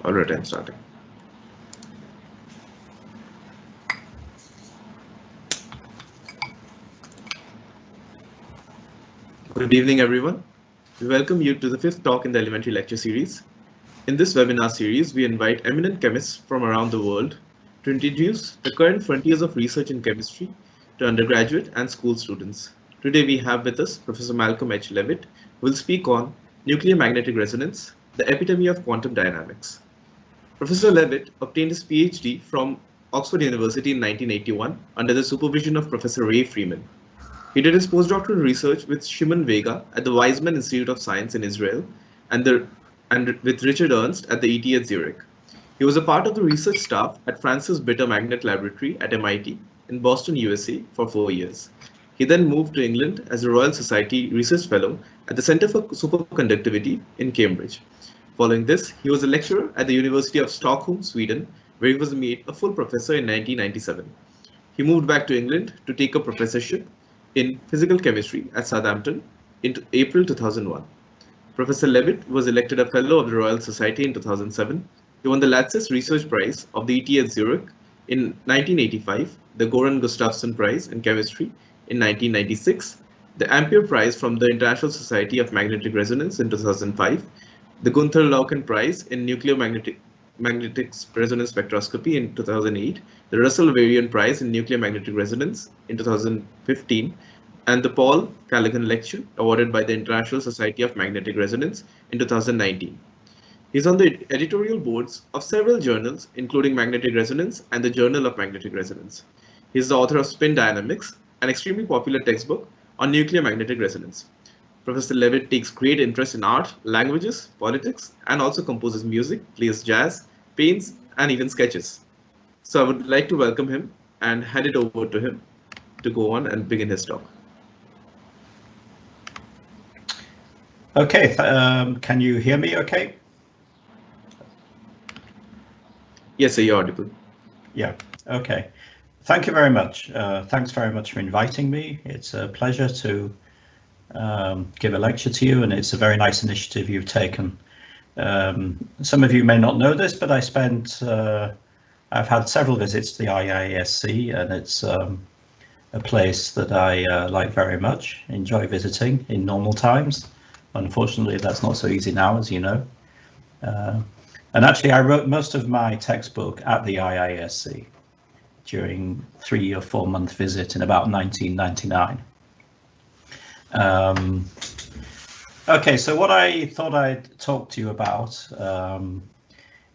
Alright, I'm starting. Good evening, everyone. We welcome you to the fifth talk in the elementary lecture series. In this webinar series, we invite eminent chemists from around the world to introduce the current frontiers of research in chemistry to undergraduate and school students. Today we have with us Professor Malcolm H. Levitt, who will speak on nuclear magnetic resonance, the epitome of quantum dynamics. Professor Levitt obtained his PhD from Oxford University in 1981 under the supervision of Professor Ray Freeman. He did his postdoctoral research with Shimon Vega at the Weizmann Institute of Science in Israel and with Richard Ernst at the ET at Zurich. He was a part of the research staff at Francis Bitter Magnet Laboratory at MIT in Boston, USA for 4 years. He then moved to England as a Royal Society Research Fellow at the Centre for Superconductivity in Cambridge. Following this, he was a lecturer at the University of Stockholm, Sweden, where he was made a full professor in 1997. He moved back to England to take a professorship in physical chemistry at Southampton in April 2001. Professor Levitt was elected a Fellow of the Royal Society in 2007. He won the Latsis Research Prize of the ET at Zurich in 1985, the Goran Gustafsson Prize in Chemistry in 1996, the Ampere Prize from the International Society of Magnetic Resonance in 2005, the Gunther Lauken Prize in Nuclear Magnetic Resonance Spectroscopy in 2008, the Russell Varian Prize in Nuclear Magnetic Resonance in 2015, and the Paul Callaghan Lecture awarded by the International Society of Magnetic Resonance in 2019. He's on the editorial boards of several journals, including Magnetic Resonance and the Journal of Magnetic Resonance. He's the author of Spin Dynamics, an extremely popular textbook on nuclear magnetic resonance. Professor Levitt takes great interest in art, languages, politics, and also composes music, plays jazz, paints, and even sketches. So I would like to welcome him and hand it over to him to go on and begin his talk. Okay, can you hear me okay? Yes, sir, you're audible. Yeah, okay. Thank you very much. Thanks very much for inviting me. It's a pleasure to give a lecture to you, and it's a very nice initiative you've taken. Some of you may not know this, but I've had several visits to the IISc, and it's a place that I like very much, enjoy visiting in normal times. Unfortunately, that's not so easy now, as you know. And actually, I wrote most of my textbook at the IISc during 3 or 4 month visit in about 1999. Okay, so what I thought I'd talk to you about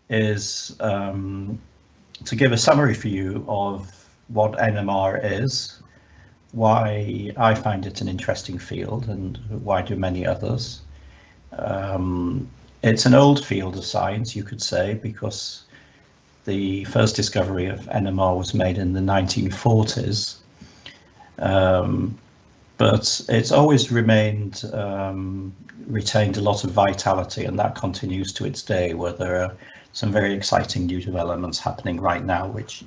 is to give a summary for you of what NMR is, why I find it an interesting field, and why do many others. It's an old field of science, you could say, because the first discovery of NMR was made in the 1940s. But it's always retained a lot of vitality, and that continues to its day, where there are some very exciting new developments happening right now, which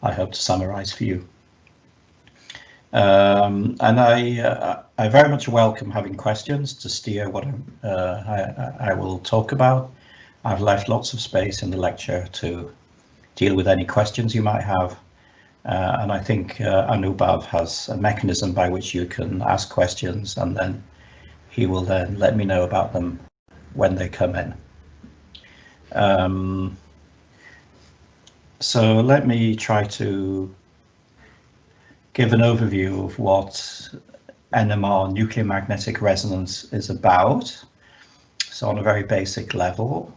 I hope to summarize for you. And I very much welcome having questions to steer what I will talk about. I've left lots of space in the lecture to deal with any questions you might have. And I think Anubhav has a mechanism by which you can ask questions, and then he will then let me know about them when they come in. So let me try to give an overview of what NMR, nuclear magnetic resonance, is about. So on a very basic level,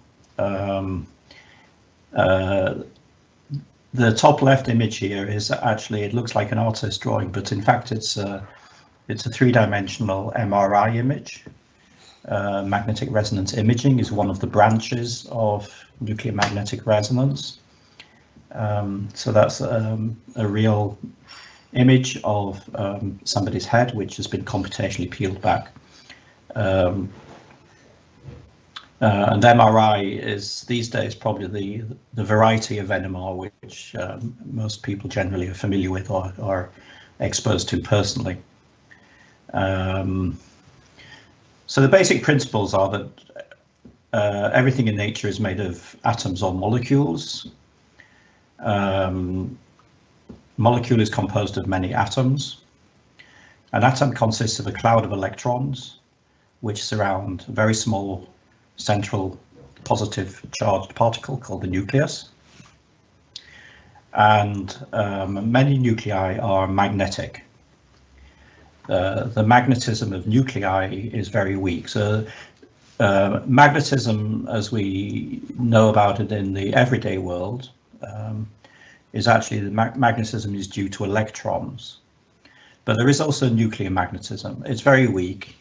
the top left image here is actually, it looks like an artist's drawing, but in fact it's a three-dimensional MRI image. Magnetic resonance imaging is one of the branches of nuclear magnetic resonance. So that's a real image of somebody's head, which has been computationally peeled back. And MRI is these days probably the variety of NMR which most people generally are familiar with or are exposed to personally. So the basic principles are that everything in nature is made of atoms or molecules. Molecule is composed of many atoms. An atom consists of a cloud of electrons which surround a very small central positive charged particle called the nucleus. And many nuclei are magnetic. The magnetism of nuclei is very weak. So magnetism, as we know about it in the everyday world, is actually the magnetism is due to electrons. But there is also nuclear magnetism. It's very weak,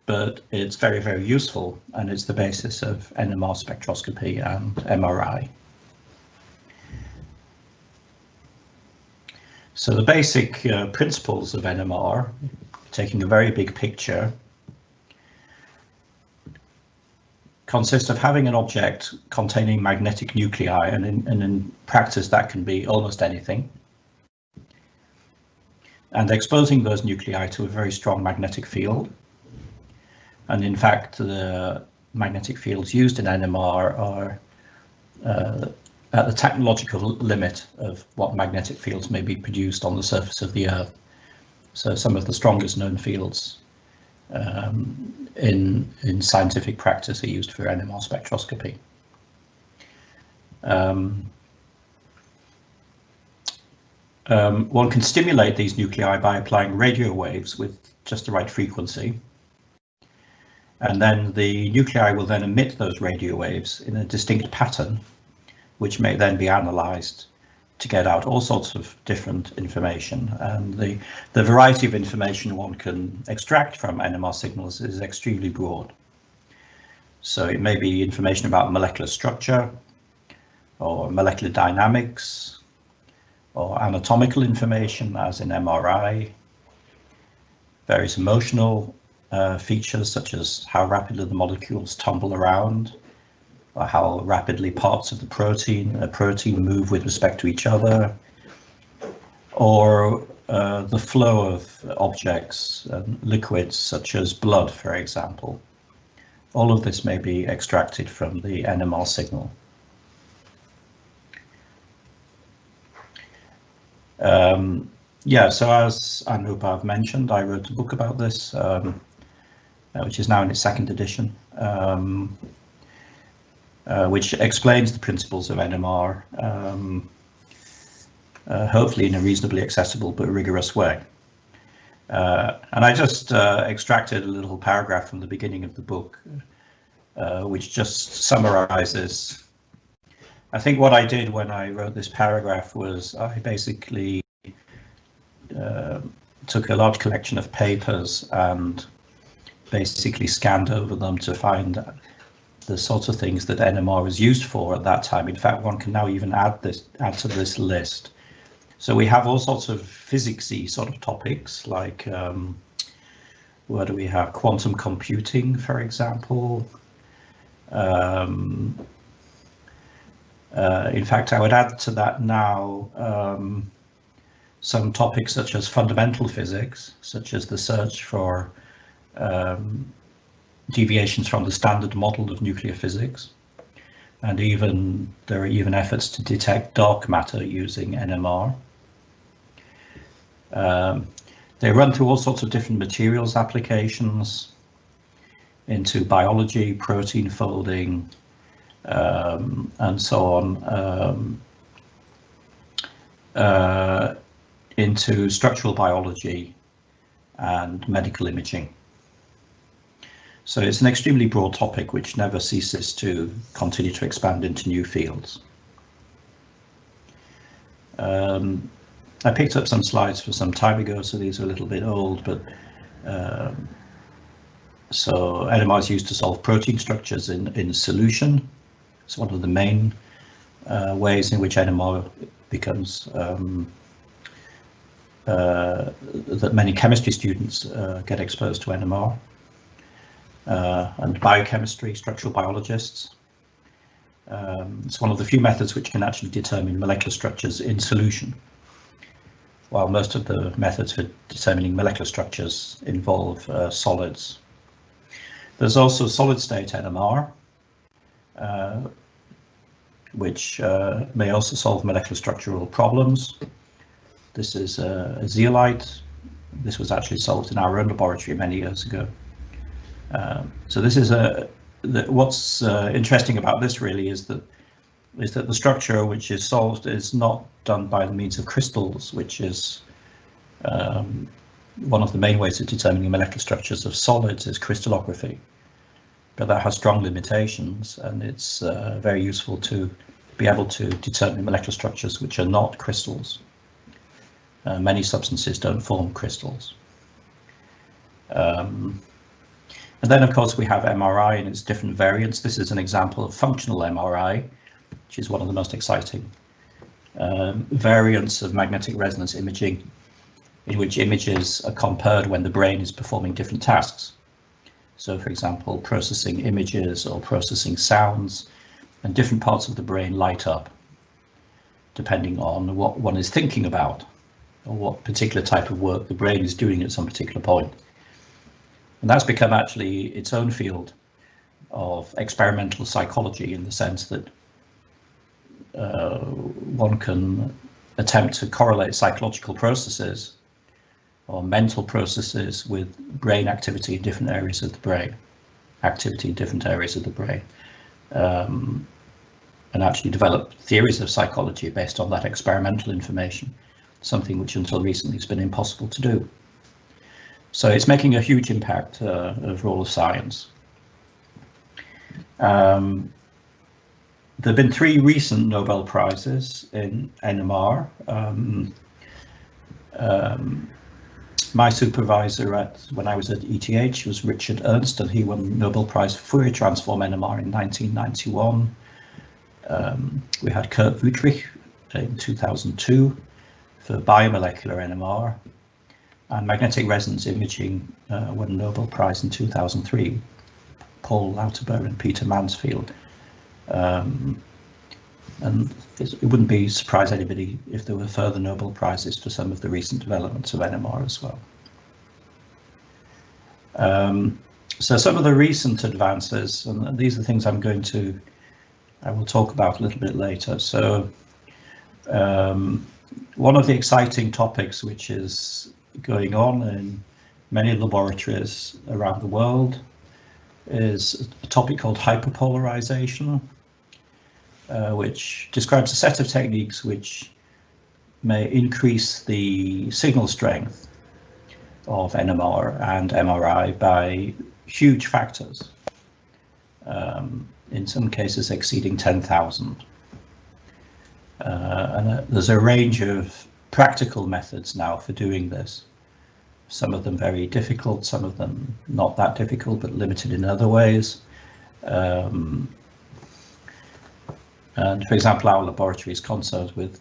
but it's very, very useful, and it's the basis of NMR spectroscopy and MRI. So the basic principles of NMR, taking a very big picture, consist of having an object containing magnetic nuclei, and in practice that can be almost anything, and exposing those nuclei to a very strong magnetic field. And in fact, the magnetic fields used in NMR are at the technological limit of what magnetic fields may be produced on the surface of the Earth. So some of the strongest known fields in scientific practice are used for NMR spectroscopy. One can stimulate these nuclei by applying radio waves with just the right frequency. And then the nuclei will then emit those radio waves in a distinct pattern, which may then be analyzed to get out all sorts of different information. And the variety of information one can extract from NMR signals is extremely broad. So it may be information about molecular structure, or molecular dynamics, or anatomical information, as in MRI, various emotional features such as how rapidly the molecules tumble around, or how rapidly parts of the protein move with respect to each other, or the flow of objects and liquids such as blood, for example. All of this may be extracted from the NMR signal. So as Anupam mentioned, I wrote a book about this, which is now in its second edition, which explains the principles of NMR, hopefully in a reasonably accessible but rigorous way. And I just extracted a little paragraph from the beginning of the book, which just summarizes. I think what I did when I wrote this paragraph was I basically took a large collection of papers and basically scanned over them to find the sorts of things that NMR was used for at that time. In fact, one can now even add to this list. So we have all sorts of physics-y sort of topics, like where do we have quantum computing, for example. In fact, I would add to that now some topics such as fundamental physics, such as the search for deviations from the standard model of nuclear physics, and there are even efforts to detect dark matter using NMR. They run through all sorts of different materials applications into biology, protein folding, and so on, into structural biology and medical imaging. So it's an extremely broad topic which never ceases to continue to expand into new fields. I picked up some slides for some time ago, so these are a little bit old, but so NMR is used to solve protein structures in solution. It's one of the main ways in which NMR becomes that many chemistry students get exposed to NMR, and biochemistry, structural biologists. It's one of the few methods which can actually determine molecular structures in solution, while most of the methods for determining molecular structures involve solids. There's also solid state NMR, which may also solve molecular structural problems. This is a zeolite. This was actually solved in our own laboratory many years ago. So this is what's interesting about this really is that the structure which is solved is not done by the means of crystals, which is one of the main ways of determining molecular structures of solids is crystallography. But that has strong limitations, and it's very useful to be able to determine molecular structures which are not crystals. Many substances don't form crystals. And then, of course, we have MRI and its different variants. This is an example of functional MRI, which is one of the most exciting variants of magnetic resonance imaging, in which images are compared when the brain is performing different tasks. So, for example, processing images or processing sounds, and different parts of the brain light up, depending on what one is thinking about, or what particular type of work the brain is doing at some particular point. And that's become actually its own field of experimental psychology, in the sense that one can attempt to correlate psychological processes or mental processes with brain activity in different areas of the brain, and actually develop theories of psychology based on that experimental information, something which until recently has been impossible to do. So it's making a huge impact overall of science. There have been 3 recent Nobel Prizes in NMR. My supervisor when I was at ETH was Richard Ernst, and he won the Nobel Prize for Fourier Transform NMR in 1991. We had Kurt Wüthrich in 2002 for biomolecular NMR, and magnetic resonance imaging won a Nobel Prize in 2003, Paul Lauterbur and Peter Mansfield. And it wouldn't be surprise anybody if there were further Nobel Prizes for some of the recent developments of NMR as well. So some of the recent advances, and these are things I will talk about a little bit later. So one of the exciting topics which is going on in many laboratories around the world is a topic called hyperpolarization, which describes a set of techniques which may increase the signal strength of NMR and MRI by huge factors, in some cases exceeding 10,000. And there's a range of practical methods now for doing this. Some of them very difficult, some of them not that difficult, but limited in other ways. And for example, our laboratory is concerned with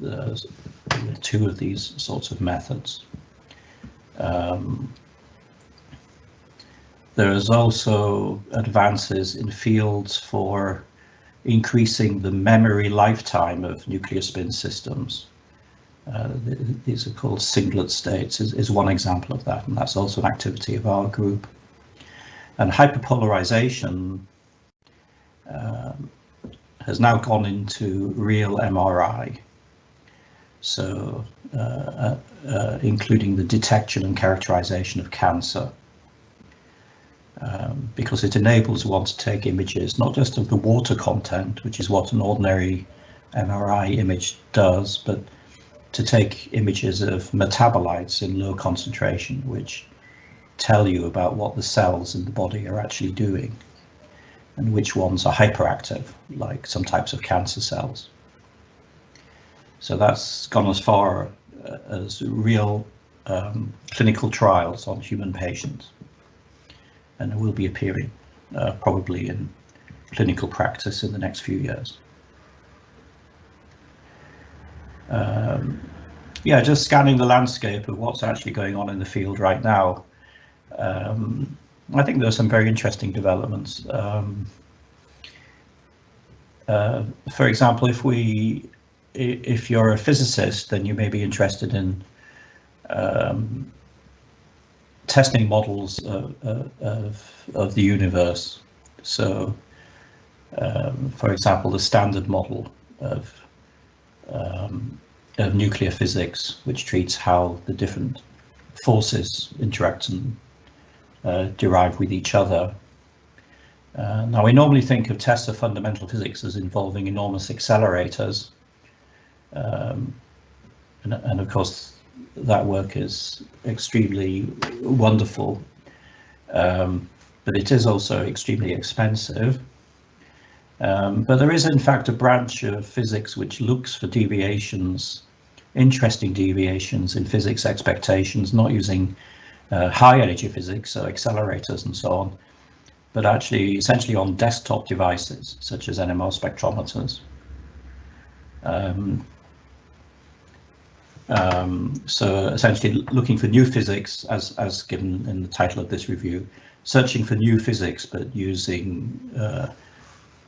2 of these sorts of methods. There is also advances in fields for increasing the memory lifetime of nuclear spin systems. These are called singlet states, is one example of that, and that's also an activity of our group. And hyperpolarization has now gone into real MRI, so including the detection and characterization of cancer, because it enables one to take images not just of the water content, which is what an ordinary MRI image does, but to take images of metabolites in low concentration, which tell you about what the cells in the body are actually doing, and which ones are hyperactive, like some types of cancer cells. So that's gone as far as real clinical trials on human patients, and it will be appearing probably in clinical practice in the next few years. Yeah, just scanning the landscape of what's actually going on in the field right now. I think there are some very interesting developments. For example, if you're a physicist, then you may be interested in testing models of the universe. So For example, the standard model of nuclear physics, which treats how the different forces interact and derive with each other. Now, we normally think of tests of fundamental physics as involving enormous accelerators, and of course that work is extremely wonderful, but it is also extremely expensive. But there is in fact a branch of physics which looks for deviations, interesting deviations in physics expectations, not using high energy physics, so accelerators and so on, but actually essentially on desktop devices such as NMR spectrometers. So essentially looking for new physics, as given in the title of this review, searching for new physics, but using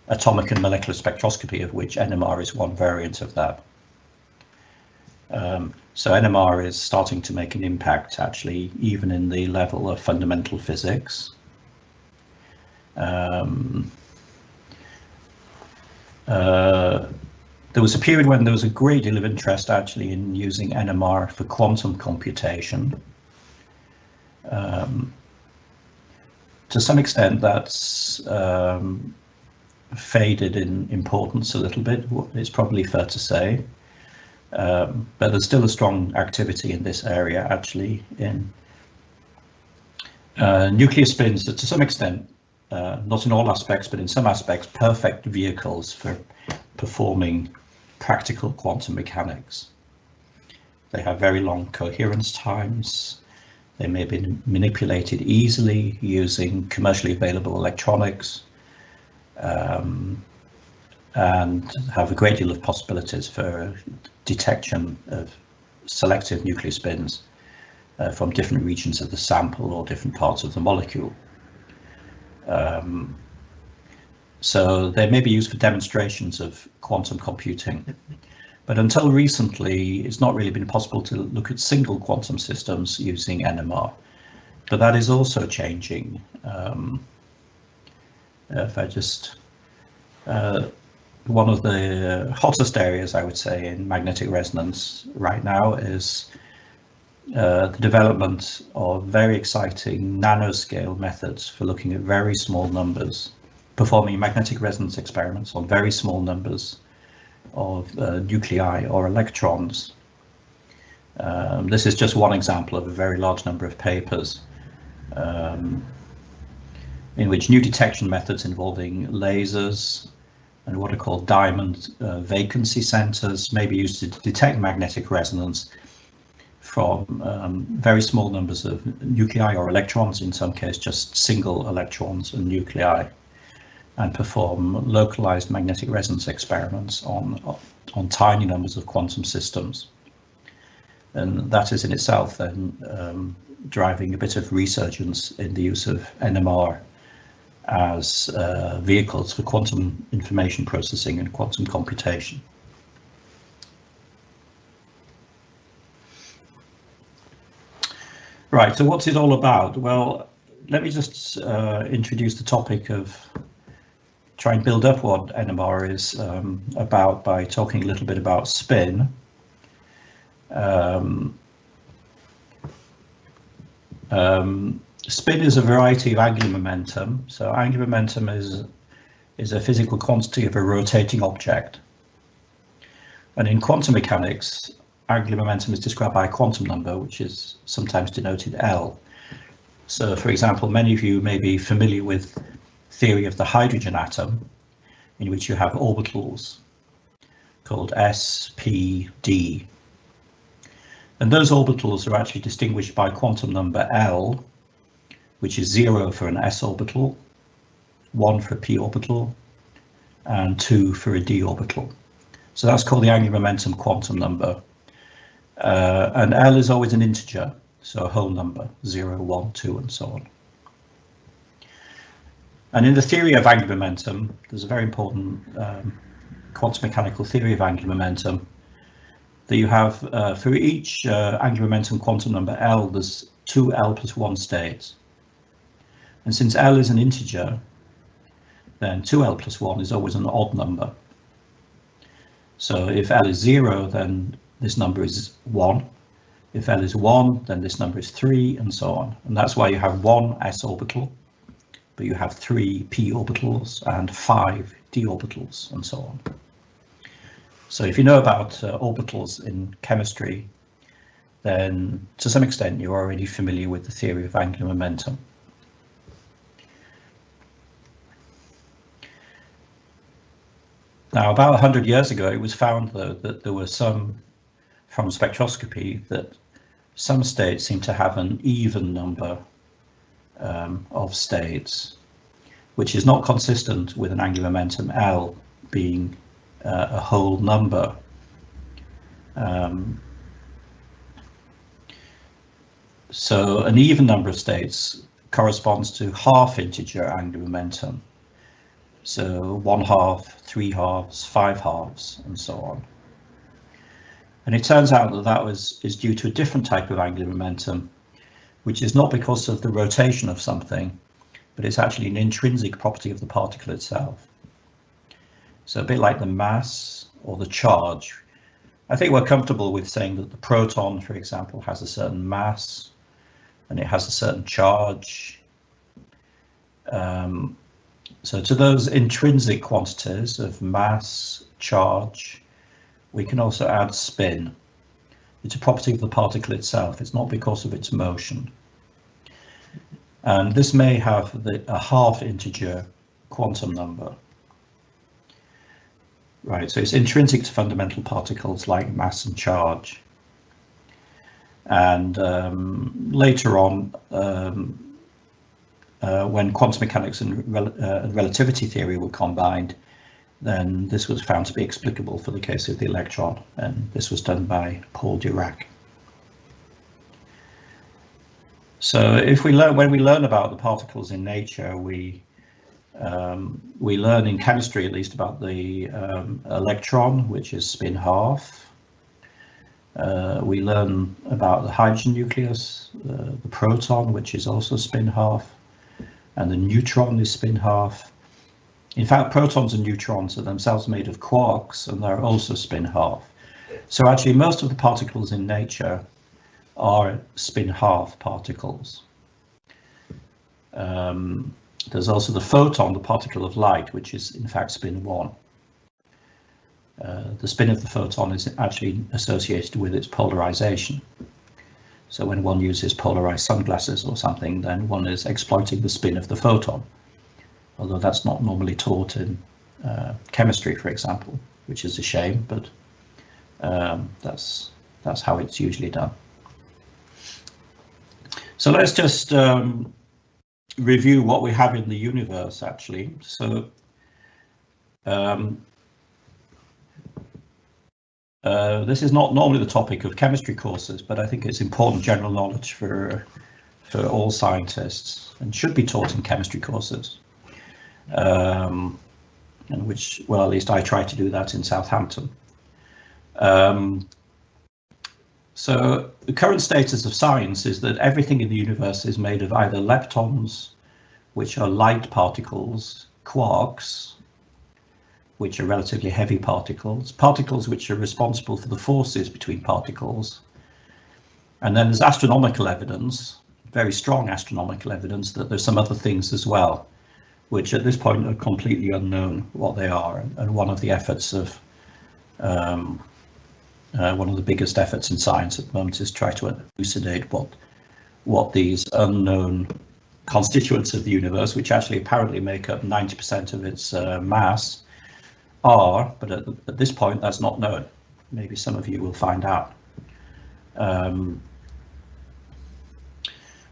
atomic and molecular spectroscopy, of which NMR is one variant of that. So NMR is starting to make an impact, actually, even in the level of fundamental physics. There was a period when there was a great deal of interest, actually, in using NMR for quantum computation. To some extent, that's faded in importance a little bit, it's probably fair to say. But there's still a strong activity in this area, actually, in nuclear spins that to some extent, not in all aspects, but in some aspects, perfect vehicles for performing practical quantum mechanics. They have very long coherence times. They may be manipulated easily using commercially available electronics, and have a great deal of possibilities for detection of selective nuclear spins from different regions of the sample or different parts of the molecule. So they may be used for demonstrations of quantum computing, but until recently it's not really been possible to look at single quantum systems using NMR, but that is also changing. If I just one of the hottest areas, I would say, in magnetic resonance right now is the development of very exciting nanoscale methods for looking at very small numbers, performing magnetic resonance experiments on very small numbers of nuclei or electrons. This is just one example of a very large number of papers in which new detection methods involving lasers and what are called diamond vacancy centers may be used to detect magnetic resonance from very small numbers of nuclei or electrons, in some cases just single electrons and nuclei, and perform localized magnetic resonance experiments on tiny numbers of quantum systems. And that is in itself then driving a bit of resurgence in the use of NMR as vehicles for quantum information processing and quantum computation. Right, so what's it all about? Well, let me just introduce the topic of try and build up what NMR is about by talking a little bit about spin. Spin is a variety of angular momentum. So angular momentum is a physical quantity of a rotating object. And in quantum mechanics, angular momentum is described by a quantum number, which is sometimes denoted L. So, for example, many of you may be familiar with theory of the hydrogen atom, in which you have orbitals called S, P, D. And those orbitals are actually distinguished by quantum number L, which is 0 for an s orbital, 1 for a p orbital, and 2 for a d orbital. So that's called the angular momentum quantum number. And L is always an integer, so a whole number, 0, 1, 2, and so on. And in the theory of angular momentum, there's a very important quantum mechanical theory of angular momentum that you have for each angular momentum quantum number L, there's 2 L plus 1 states. And since L is an integer, then 2L plus 1 is always an odd number. So if L is 0, then this number is 1. If L is 1, then this number is 3, and so on. And that's why you have 1 s orbital, but you have 3 p orbitals and 5 d orbitals, and so on. So if you know about orbitals in chemistry, then to some extent you're already familiar with the theory of angular momentum. Now, about 100 years ago, it was found, though, that there were some, from spectroscopy, that some states seem to have an even number of states, which is not consistent with an angular momentum L being a whole number. So an even number of states corresponds to half integer angular momentum. So 1/2, 3/2, 5/2, and so on. And it turns out that that is due to a different type of angular momentum, which is not because of the rotation of something, but it's actually an intrinsic property of the particle itself. So a bit like the mass or the charge. I think we're comfortable with saying that the proton, for example, has a certain mass and it has a certain charge. So to those intrinsic quantities of mass, charge, we can also add spin. It's a property of the particle itself. It's not because of its motion. And this may have a half integer quantum number. Right, so it's intrinsic to fundamental particles like mass and charge. And later on, when quantum mechanics and relativity theory were combined, then this was found to be explicable for the case of the electron, and this was done by Paul Dirac. So if we learn, when we learn about the particles in nature, we learn in chemistry at least about the electron, which is spin half. We learn about the hydrogen nucleus, the proton, which is also spin half, and the neutron is spin half. In fact, protons and neutrons are themselves made of quarks, and they're also spin half. So actually, most of the particles in nature are spin half particles. There's also the photon, the particle of light, which is in fact spin 1. The spin of the photon is actually associated with its polarization. So when one uses polarized sunglasses or something, then one is exploiting the spin of the photon, although that's not normally taught in chemistry, for example, which is a shame, but that's how it's usually done. So let's just review what we have in the universe, actually. So this is not normally the topic of chemistry courses, but I think it's important general knowledge for all scientists and should be taught in chemistry courses. And which, well, at least I try to do that in Southampton. So the current status of science is that everything in the universe is made of either leptons, which are light particles, quarks, which are relatively heavy particles, particles which are responsible for the forces between particles. And then there's astronomical evidence, very strong astronomical evidence, that there's some other things as well, which at this point are completely unknown what they are. And one of the efforts of, one of the biggest efforts in science at the moment is try to elucidate what these unknown constituents of the universe, which actually apparently make up 90% of its mass, are, but at this point that's not known. Maybe some of you will find out.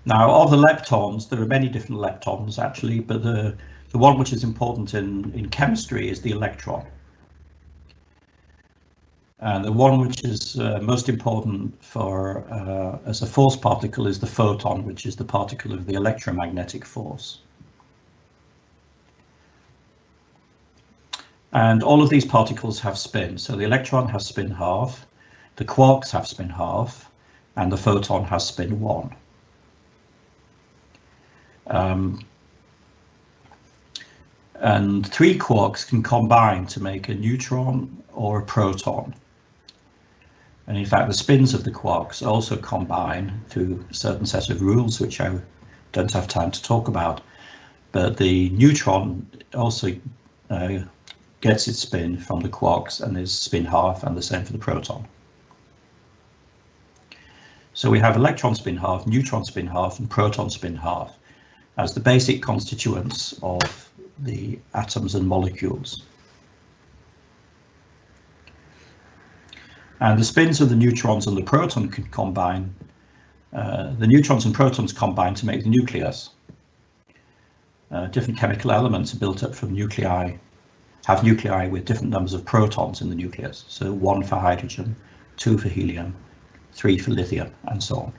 Now, of the leptons, there are many different leptons actually, but the one which is important in chemistry is the electron. And the one which is most important for as a force particle is the photon, which is the particle of the electromagnetic force. And all of these particles have spin. So the electron has spin half, the quarks have spin half, and the photon has spin 1. And 3 quarks can combine to make a neutron or a proton. And in fact, the spins of the quarks also combine through a certain set of rules, which I don't have time to talk about. But the neutron also gets its spin from the quarks and is spin half, and the same for the proton. So we have electron spin half, neutron spin half, and proton spin half as the basic constituents of the atoms and molecules. And the spins of the neutrons and the proton can combine. The neutrons and protons combine to make the nucleus. Different chemical elements are built up from nuclei, have nuclei with different numbers of protons in the nucleus. So 1 for hydrogen, 2 for helium, 3 for lithium, and so on.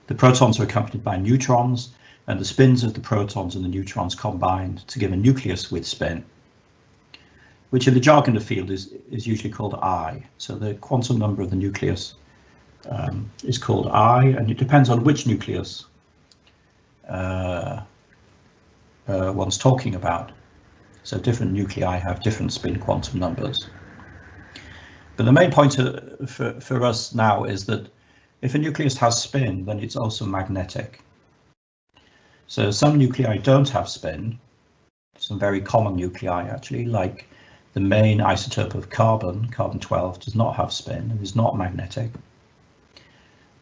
The protons are accompanied by neutrons, and the spins of the protons and the neutrons combined to give a nucleus with spin, which in the jargon of the field is usually called I. So the quantum number of the nucleus is called I, and it depends on which nucleus one's talking about. So different nuclei have different spin quantum numbers. But the main point for us now is that if a nucleus has spin, then it's also magnetic. So some nuclei don't have spin, some very common nuclei actually, like the main isotope of carbon, carbon-12, does not have spin and is not magnetic.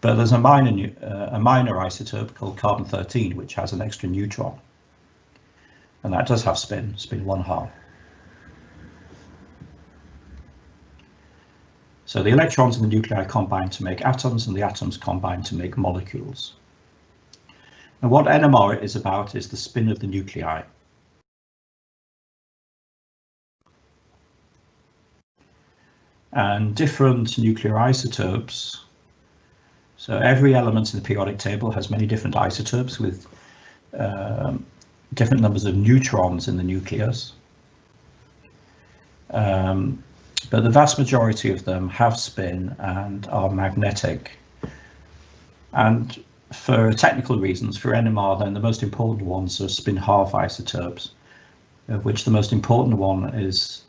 But there's a minor isotope called carbon-13, which has an extra neutron, and that does have spin 1/2. So the electrons in the nuclei combine to make atoms, and the atoms combine to make molecules. And what NMR is about is the spin of the nuclei. And different nuclear isotopes. So every element in the periodic table has many different isotopes with different numbers of neutrons in the nucleus. But the vast majority of them have spin and are magnetic. And for technical reasons, for NMR, then the most important ones are spin half isotopes, of which the most important one is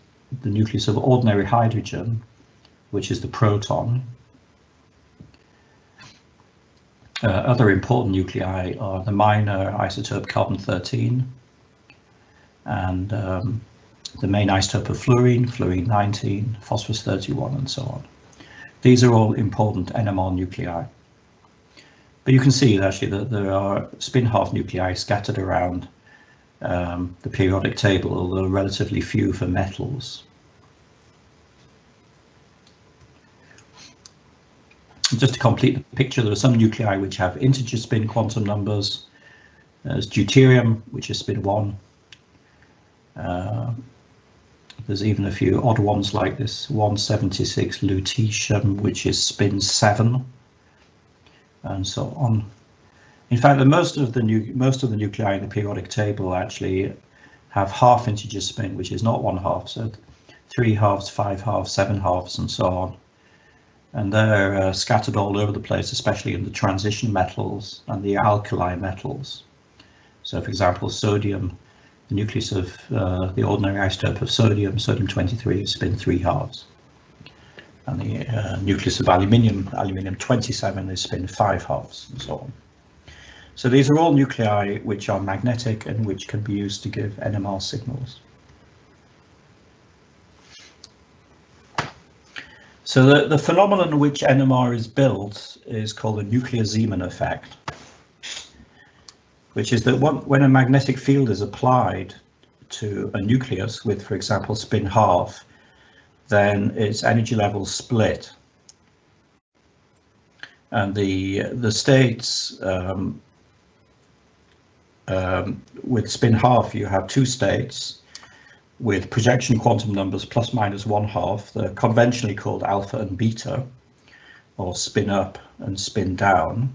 the nucleus of ordinary hydrogen, which is the proton. Other important nuclei are the minor isotope carbon-13 and the main isotope of fluorine, fluorine-19, phosphorus-31, and so on. These are all important NMR nuclei. But you can see actually that there are spin half nuclei scattered around the periodic table, although relatively few for metals. Just to complete the picture, there are some nuclei which have integer spin quantum numbers. There's deuterium, which is spin 1. There's even a few odd ones like this 176 lutetium, which is spin 7, and so on. In fact, most of the nuclei in the periodic table actually have half integer spin, which is not 1/2, so 3 halves, 5 halves, 7 halves, and so on. And they're scattered all over the place, especially in the transition metals and the alkali metals. So, for example, sodium, the nucleus of the ordinary isotope of sodium, sodium-23, is spin 3 halves. And the nucleus of aluminium, aluminium-27, is spin 5 halves, and so on. So these are all nuclei which are magnetic and which can be used to give NMR signals. So the phenomenon in which NMR is built is called the nuclear Zeeman effect, which is that when a magnetic field is applied to a nucleus with, for example, spin half, then its energy levels split. And the states with spin half, you have 2 states with projection quantum numbers plus minus 1/2. They're conventionally called alpha and beta, or spin up and spin down.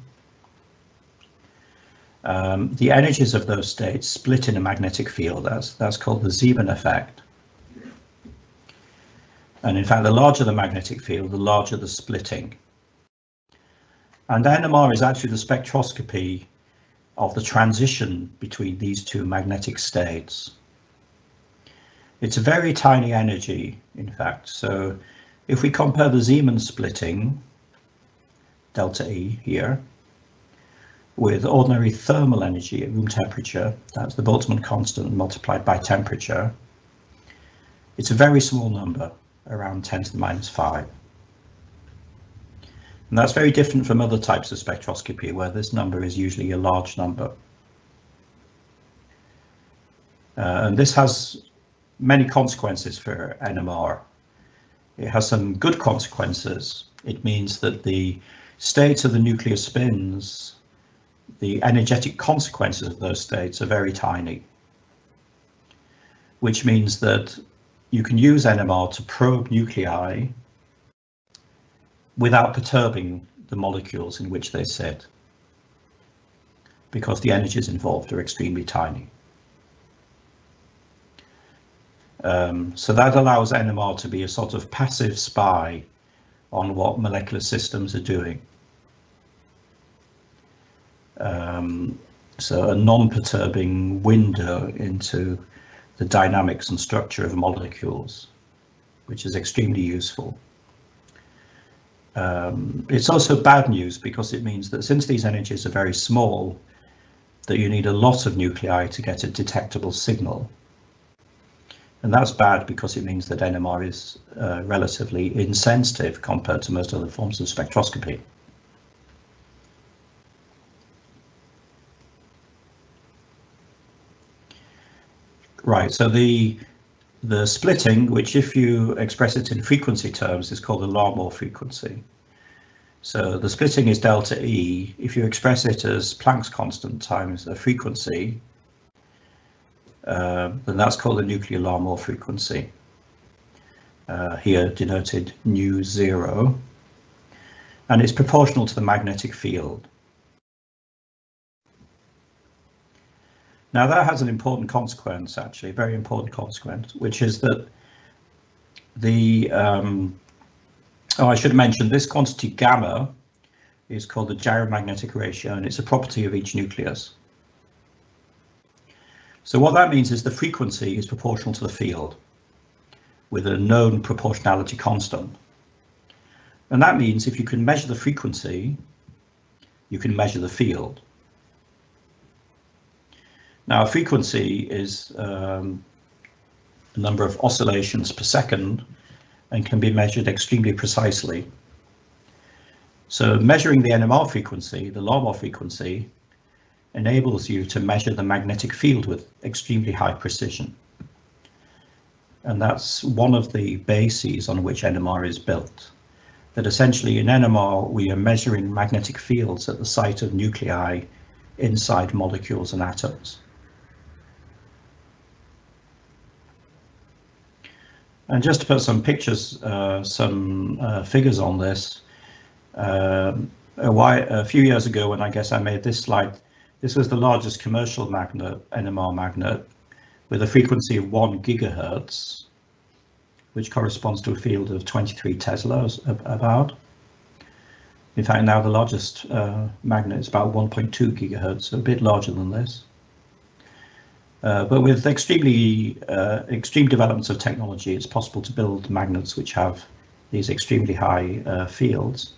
The energies of those states split in a magnetic field. That's called the Zeeman effect. And in fact, the larger the magnetic field, the larger the splitting. And NMR is actually the spectroscopy of the transition between these two magnetic states. It's a very tiny energy, in fact. So if we compare the Zeeman splitting, delta E here, with ordinary thermal energy at room temperature, that's the Boltzmann constant multiplied by temperature, it's a very small number, around 10 to the minus 5. And that's very different from other types of spectroscopy, where this number is usually a large number. And this has many consequences for NMR. It has some good consequences. It means that the states of the nuclear spins, the energetic consequences of those states are very tiny, which means that you can use NMR to probe nuclei without perturbing the molecules in which they sit, because the energies involved are extremely tiny. So that allows NMR to be a sort of passive spy on what molecular systems are doing. So a non-perturbing window into the dynamics and structure of molecules, which is extremely useful. It's also bad news because it means that since these energies are very small, that you need a lot of nuclei to get a detectable signal. And that's bad because it means that NMR is relatively insensitive compared to most other forms of spectroscopy. Right, so the splitting, which if you express it in frequency terms, is called the Larmor frequency. So the splitting is delta E. If you express it as Planck's constant times a frequency, then that's called the nuclear Larmor frequency, here denoted nu0, and it's proportional to the magnetic field. Now that has an important consequence, actually, a very important consequence, which is that the, I should mention this quantity gamma is called the gyromagnetic ratio, and it's a property of each nucleus. So what that means is the frequency is proportional to the field with a known proportionality constant. And that means if you can measure the frequency, you can measure the field. Now, a frequency is a number of oscillations per second and can be measured extremely precisely. So measuring the NMR frequency, the Larmor frequency, enables you to measure the magnetic field with extremely high precision. And that's one of the bases on which NMR is built. That essentially in NMR, we are measuring magnetic fields at the site of nuclei inside molecules and atoms. And just to put some pictures, figures on this, a few years ago when I made this slide, this was the largest commercial magnet, NMR magnet, with a frequency of 1 gigahertz, which corresponds to a field of 23 Tesla about. In fact, now the largest magnet is about 1.2 gigahertz, so a bit larger than this. But with extreme developments of technology, it's possible to build magnets which have these extremely high fields,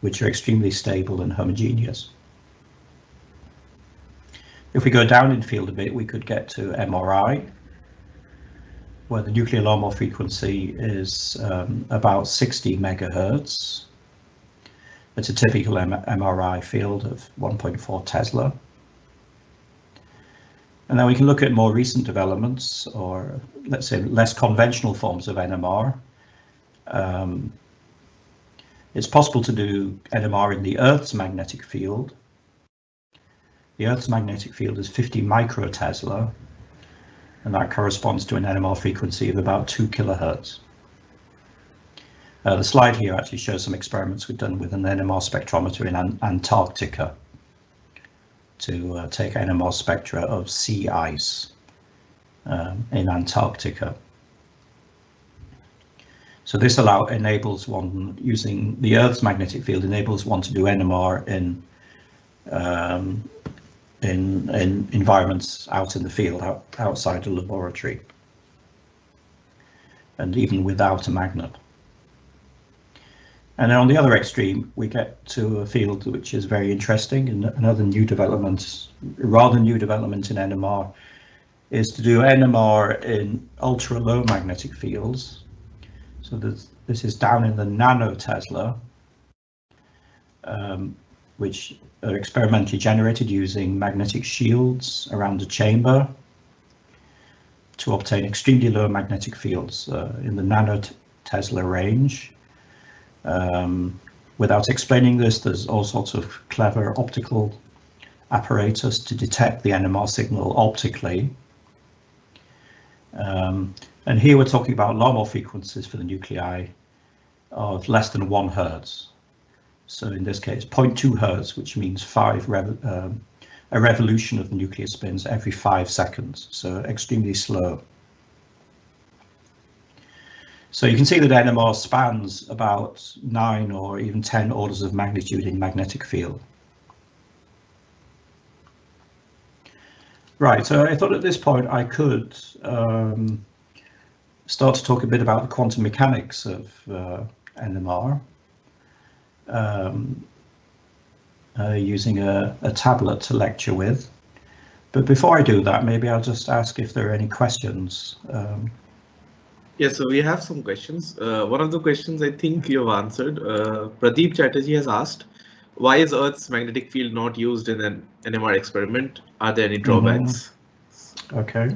which are extremely stable and homogeneous. If we go down in field a bit, we could get to MRI, where the nuclear Larmor frequency is about 60 megahertz. It's a typical MRI field of 1.4 Tesla. And then we can look at more recent developments, or let's say less conventional forms of NMR. It's possible to do NMR in the Earth's magnetic field. The Earth's magnetic field is 50 microtesla, and that corresponds to an NMR frequency of about 2 kilohertz. The slide here actually shows some experiments we've done with an NMR spectrometer in Antarctica to take NMR spectra of sea ice in Antarctica. So this enables one, using the Earth's magnetic field, enables one to do NMR in in environments out in the field, outside the laboratory, and even without a magnet. And then on the other extreme, we get to a field which is very interesting, and another new development, rather new development in NMR, is to do NMR in ultra low magnetic fields. So this is down in the nanotesla, which are experimentally generated using magnetic shields around the chamber to obtain extremely low magnetic fields in the nanotesla range. Without explaining this, there's all sorts of clever optical apparatus to detect the NMR signal optically. And here we're talking about normal frequencies for the nuclei of less than 1 Hertz. So in this case, 0.2 Hertz, which means a revolution of the nuclear spins every 5 seconds, so extremely slow. So you can see that NMR spans about 9 or even 10 orders of magnitude in magnetic field. Right, so I thought at this point I could start to talk a bit about the quantum mechanics of NMR using a tablet to lecture with. But before I do that, maybe I'll just ask if there are any questions. Yes, so we have some questions. One of the questions I think you've answered. Pradeep Chatterjee has asked, why is Earth's magnetic field not used in an NMR experiment? Are there any drawbacks? Okay.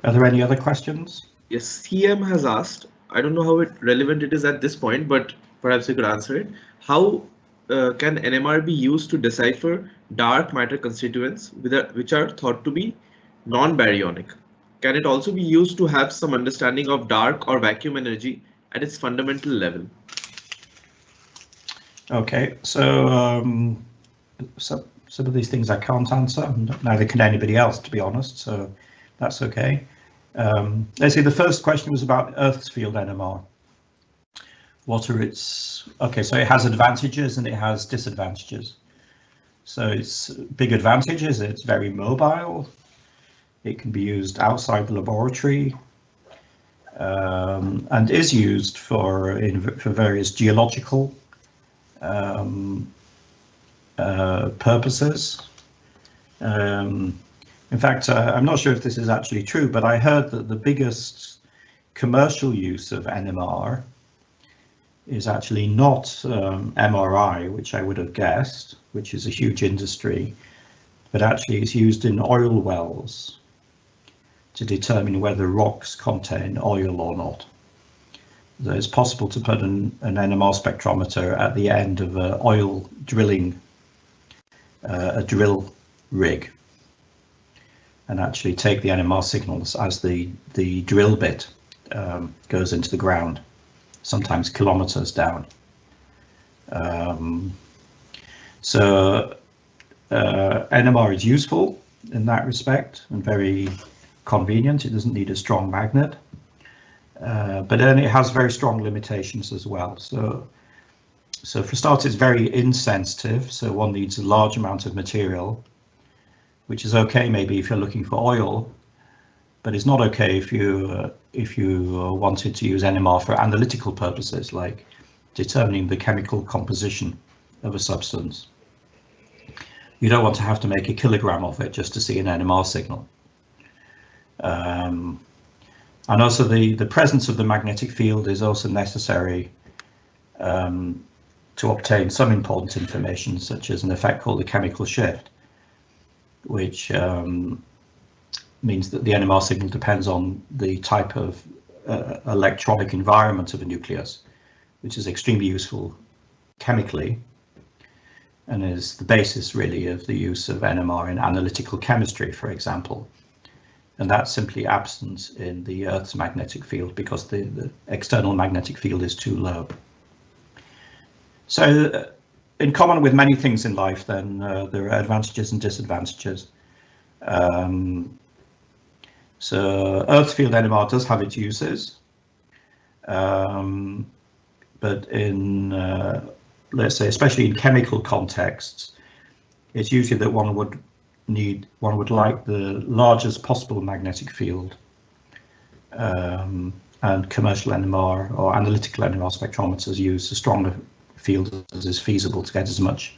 Are there any other questions? Yes, CM has asked, I don't know how relevant it is at this point, but perhaps you could answer it. How can NMR be used to decipher dark matter constituents which are thought to be non-baryonic? Can it also be used to have some understanding of dark or vacuum energy at its fundamental level? Okay, so some of these things I can't answer, neither can anybody else, to be honest, so that's okay. Let's see, the first question was about Earth's field NMR. What are its... Okay, so it has advantages and it has disadvantages. So its big advantage is it's very mobile. It can be used outside the laboratory and is used for various geological purposes. In fact, I'm not sure if this is actually true, but I heard that the biggest commercial use of NMR is actually not MRI, which I would have guessed, which is a huge industry, but actually it's used in oil wells to determine whether rocks contain oil or not. So it's possible to put an NMR spectrometer at the end of an oil drilling, a drill rig, and actually take the NMR signals as the drill bit goes into the ground, sometimes kilometers down. So NMR is useful in that respect and very convenient. It doesn't need a strong magnet, but then it has very strong limitations as well. So for starters, it's very insensitive, so one needs a large amount of material, which is okay maybe if you're looking for oil, but it's not okay if you wanted to use NMR for analytical purposes, like determining the chemical composition of a substance. You don't want to have to make a kilogram of it just to see an NMR signal. And also the presence of the magnetic field is also necessary to obtain some important information, such as an effect called the chemical shift, which means that the NMR signal depends on the type of electronic environment of a nucleus, which is extremely useful chemically and is the basis really of the use of NMR in analytical chemistry, for example. And that's simply absent in the Earth's magnetic field because the external magnetic field is too low. So in common with many things in life, then there are advantages and disadvantages. So Earth field NMR does have its uses, but in, let's say, especially in chemical contexts, it's usually that one would like the largest possible magnetic field, and commercial NMR or analytical NMR spectrometers use a stronger field as is feasible to get as much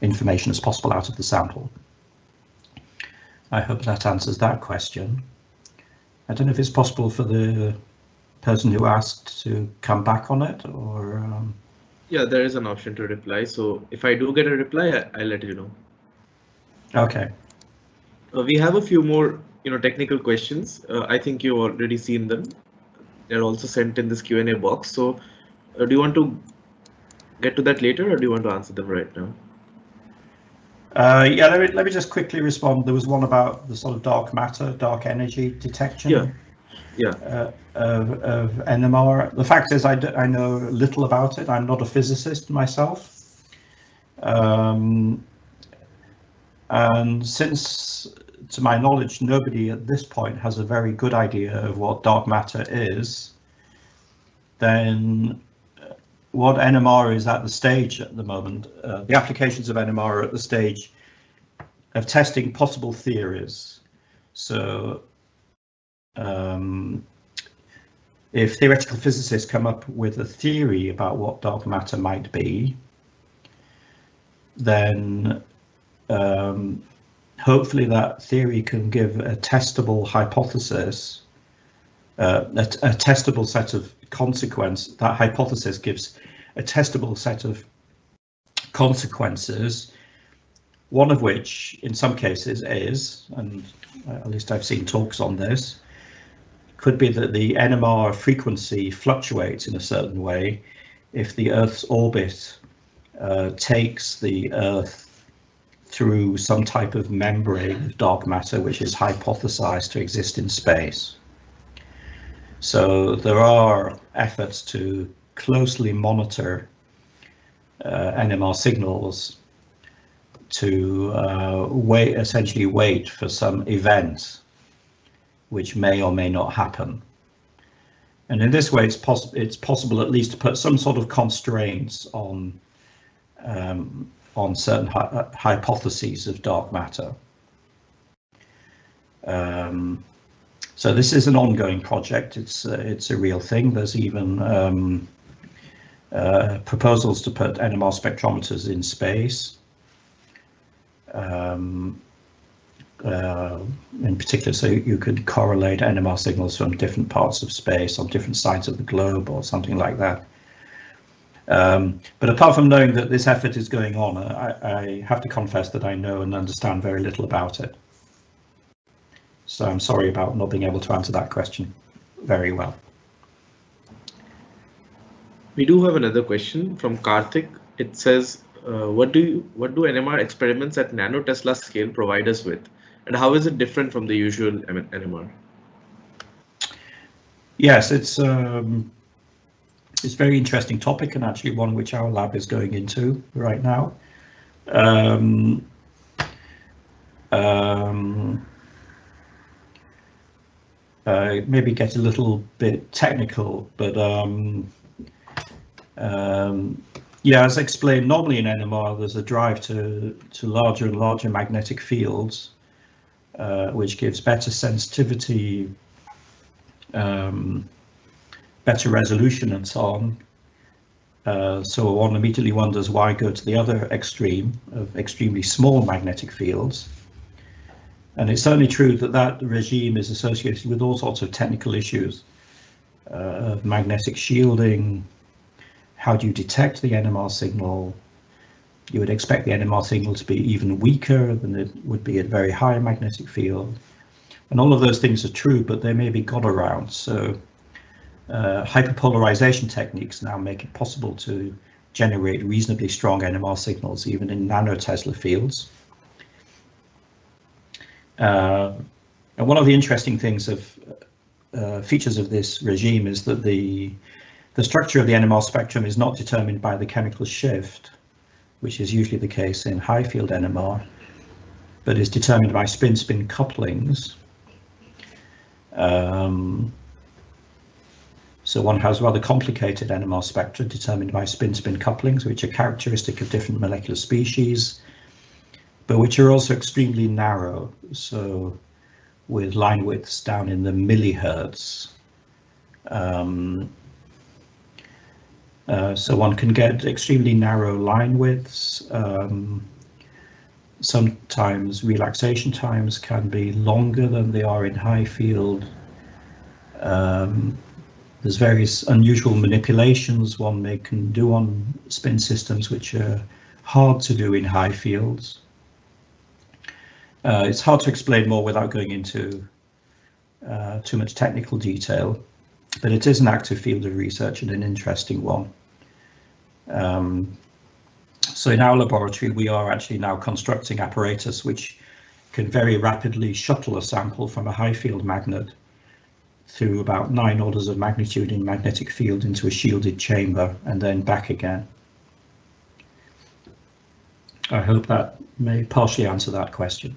information as possible out of the sample. I hope that answers that question. I don't know if it's possible for the person who asked to come back on it, or Yeah, there is an option to reply. So if I do get a reply, I'll let you know. Okay. We have a few more, technical questions. I think you've already seen them. They're also sent in this Q&A box. So do you want to get to that later, or do you want to answer them right now? Yeah, let me just quickly respond. There was one about the sort of dark matter, dark energy detection. Yeah. Of NMR. The fact is, I know little about it. I'm not a physicist myself. And since, to my knowledge, nobody at this point has a very good idea of what dark matter is, then what NMR is at the stage at the moment, the applications of NMR are at the stage of testing possible theories. So if theoretical physicists come up with a theory about what dark matter might be, then hopefully that theory can give a testable hypothesis, a testable set of consequences. That hypothesis gives a testable set of consequences, one of which in some cases is, and at least I've seen talks on this, could be that the NMR frequency fluctuates in a certain way if the Earth's orbit takes the Earth through some type of membrane of dark matter which is hypothesized to exist in space. So there are efforts to closely monitor NMR signals to essentially wait for some event which may or may not happen. And in this way, it's possible at least to put some sort of constraints on certain hypotheses of dark matter. So this is an ongoing project. It's a real thing. There's even proposals to put NMR spectrometers in space. In particular, so you could correlate NMR signals from different parts of space on different sides of the globe or something like that. But apart from knowing that this effort is going on, I have to confess that I know and understand very little about it. So I'm sorry about not being able to answer that question very well. We do have another question from Karthik. It says, what do NMR experiments at nanotesla scale provide us with, and how is it different from the usual NMR? Yes, it's a very interesting topic, and actually one which our lab is going into right now. Maybe get a little bit technical, but yeah, as explained, normally in NMR there's a drive to larger and larger magnetic fields, which gives better sensitivity, better resolution and so on. So one immediately wonders why go to the other extreme of extremely small magnetic fields. And it's certainly true that that regime is associated with all sorts of technical issues, of magnetic shielding. How do you detect the NMR signal? You would expect the NMR signal to be even weaker than it would be at very high magnetic field. And all of those things are true, but they may be got around. So hyperpolarization techniques now make it possible to generate reasonably strong NMR signals even in nanotesla fields. And one of the interesting things of features of this regime is that the structure of the NMR spectrum is not determined by the chemical shift, which is usually the case in high field NMR, but is determined by spin-spin couplings. So one has rather complicated NMR spectra determined by spin-spin couplings, which are characteristic of different molecular species. but which are also extremely narrow, so with line widths down in the millihertz. So one can get extremely narrow line widths. Sometimes relaxation times can be longer than they are in high field. There's various unusual manipulations one can do on spin systems which are hard to do in high fields. It's hard to explain more without going into too much technical detail, but it is an active field of research and an interesting one. So in our laboratory, we are actually now constructing apparatus which can very rapidly shuttle a sample from a high field magnet through about 9 orders of magnitude in magnetic field into a shielded chamber and then back again. I hope that may partially answer that question.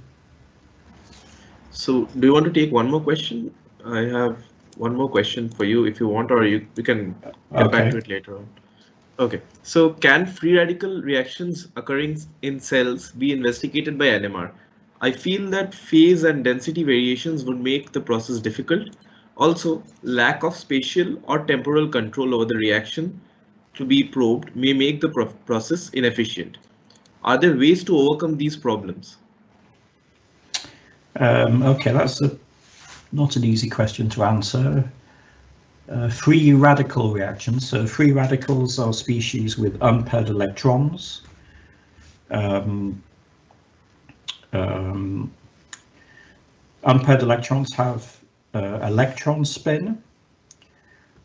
So do you want to take one more question? I have one more question for you if you want, or we can get back to it later on. Okay, so can free radical reactions occurring in cells be investigated by NMR? I feel that phase and density variations would make the process difficult. Also, lack of spatial or temporal control over the reaction to be probed may make the process inefficient. Are there ways to overcome these problems? Okay, that's not an easy question to answer. Free radical reactions. So free radicals are species with unpaired electrons. Unpaired electrons have electron spin,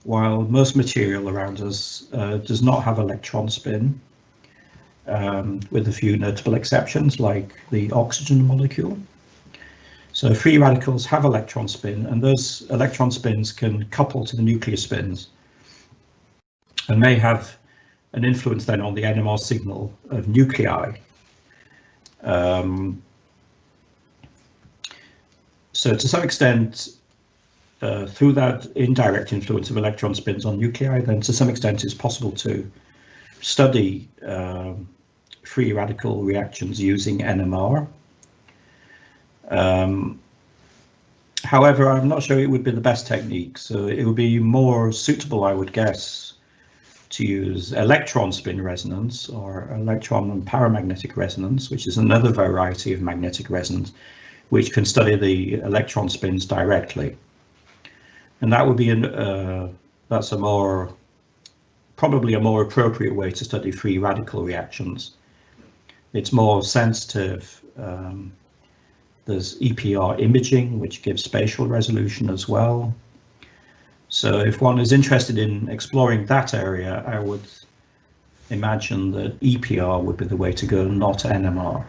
while most material around us does not have electron spin, with a few notable exceptions like the oxygen molecule. So free radicals have electron spin, and those electron spins can couple to the nuclear spins and may have an influence then on the NMR signal of nuclei. So to some extent, through that indirect influence of electron spins on nuclei, then to some extent it's possible to study free radical reactions using NMR. However, I'm not sure it would be the best technique, so it would be more suitable, I would guess, to use electron spin resonance or electron and paramagnetic resonance, which is another variety of magnetic resonance, which can study the electron spins directly. And that would be that's probably a more appropriate way to study free radical reactions. It's more sensitive. There's EPR imaging, which gives spatial resolution as well. So if one is interested in exploring that area, I would imagine that EPR would be the way to go, not NMR.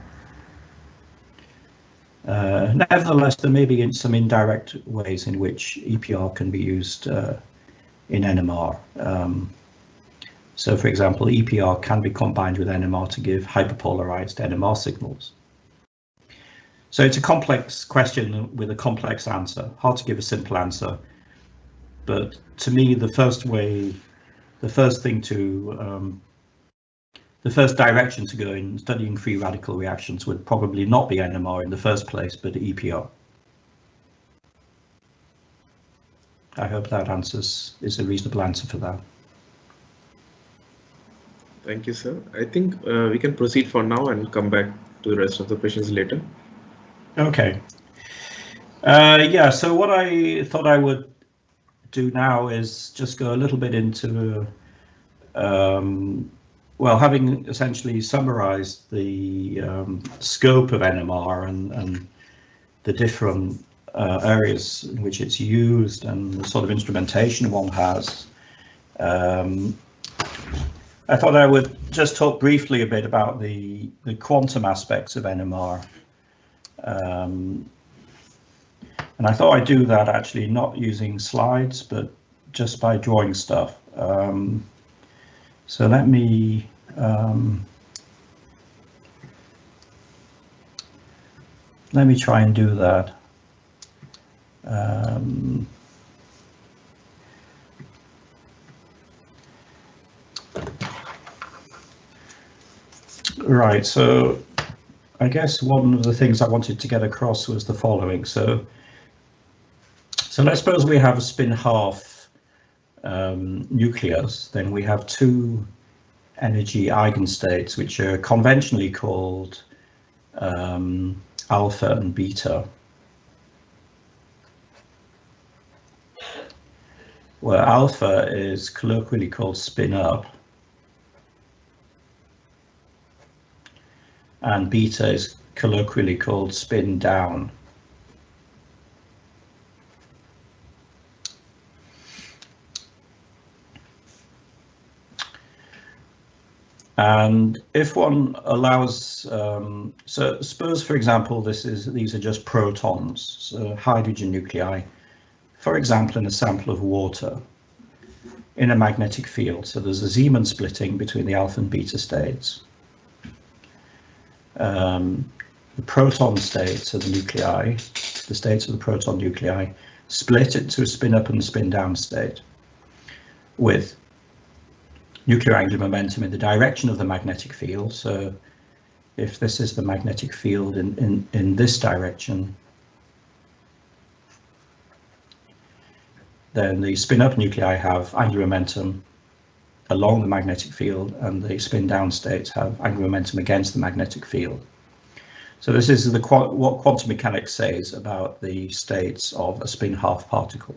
Nevertheless, there may be some indirect ways in which EPR can be used in NMR. So for example, EPR can be combined with NMR to give hyperpolarized NMR signals. So it's a complex question with a complex answer. Hard to give a simple answer, but to me, the first direction to go in studying free radical reactions would probably not be NMR in the first place, but EPR. I hope that is a reasonable answer for that. Thank you, sir. I think we can proceed for now and come back to the rest of the questions later. Okay. Yeah, so what I thought I would do now is just go a little bit into, well, having essentially summarized the scope of NMR and the different areas in which it's used and the sort of instrumentation one has, I thought I would just talk briefly a bit about the quantum aspects of NMR. And I thought I'd do that actually not using slides, but just by drawing stuff. So let me try and do that. Right, so I guess one of the things I wanted to get across was the following. So let's suppose we have a spin-half nucleus, then we have two energy eigenstates, which are conventionally called alpha and beta, where alpha is colloquially called spin up and beta is colloquially called spin down. And if one allows, so suppose, for example, these are just protons, so hydrogen nuclei, for example, in a sample of water in a magnetic field. So there's a Zeeman splitting between the alpha and beta states. The proton states of the nuclei, the states of the proton nuclei, split into a spin up and a spin down state with nuclear angular momentum in the direction of the magnetic field. So if this is the magnetic field in this direction, then the spin up nuclei have angular momentum along the magnetic field, and the spin down states have angular momentum against the magnetic field. So this is what quantum mechanics says about the states of a spin half particle.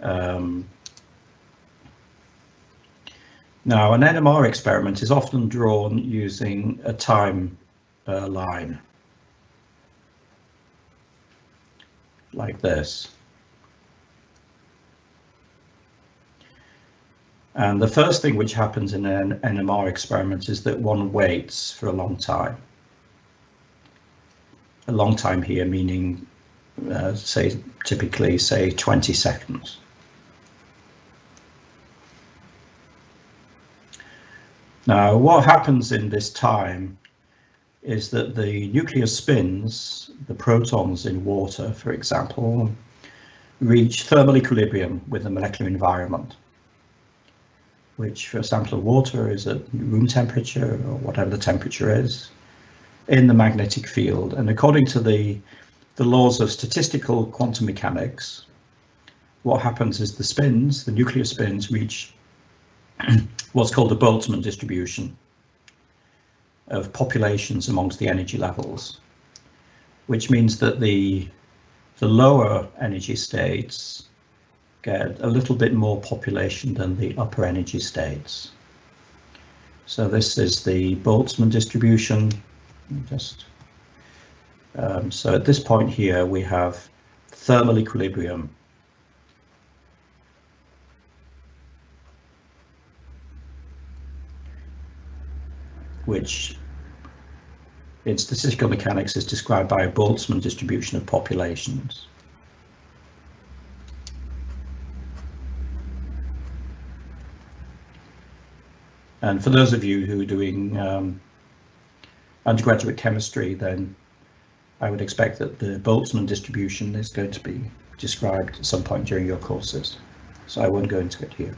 Now, an NMR experiment is often drawn using a time line like this. And the first thing which happens in an NMR experiment is that one waits for a long time. A long time here meaning, typically 20 seconds. Now, what happens in this time is that the nucleus spins, the protons in water, for example, reach thermal equilibrium with the molecular environment, which for a sample of water is at room temperature or whatever the temperature is in the magnetic field. And according to the laws of statistical quantum mechanics, what happens is the nuclear spins reach what's called the Boltzmann distribution of populations amongst the energy levels, which means that the lower energy states get a little bit more population than the upper energy states. So this is the Boltzmann distribution. So at this point here we have thermal equilibrium, which in statistical mechanics is described by a Boltzmann distribution of populations. And for those of you who are doing undergraduate chemistry, then I would expect that the Boltzmann distribution is going to be described at some point during your courses. So I won't go into it here.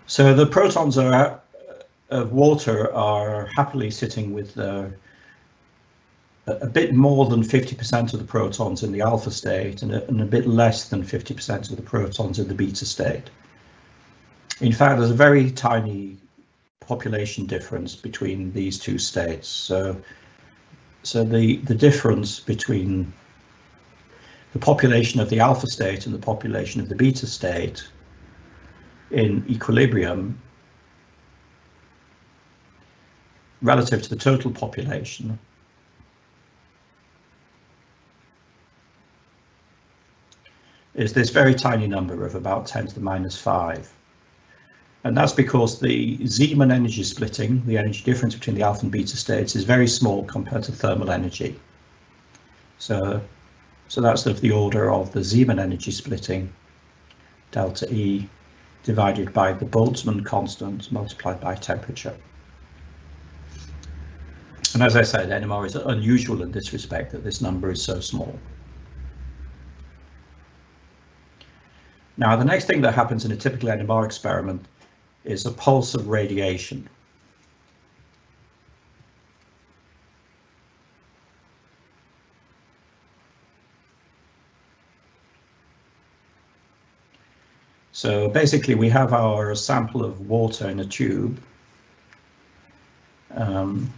So the protons of water are happily sitting with a bit more than 50% of the protons in the alpha state and a bit less than 50% of the protons in the beta state. In fact, there's a very tiny population difference between these two states. So the difference between the population of the alpha state and the population of the beta state in equilibrium relative to the total population is this very tiny number of about 10 to the minus 5. And that's because the Zeeman energy splitting, the energy difference between the alpha and beta states, is very small compared to thermal energy. So that's of the order of the Zeeman energy splitting, delta E, divided by the Boltzmann constant multiplied by temperature. And as I said, NMR is unusual in this respect, that this number is so small. Now, the next thing that happens in a typical NMR experiment is a pulse of radiation. So basically we have our sample of water in a tube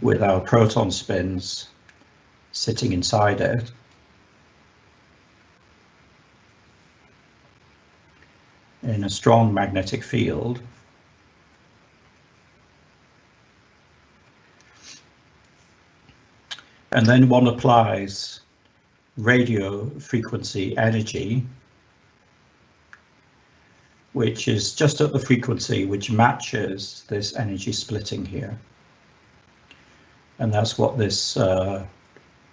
with our proton spins sitting inside it. In a strong magnetic field. And then one applies radio frequency energy, which is just at the frequency which matches this energy splitting here. And that's what this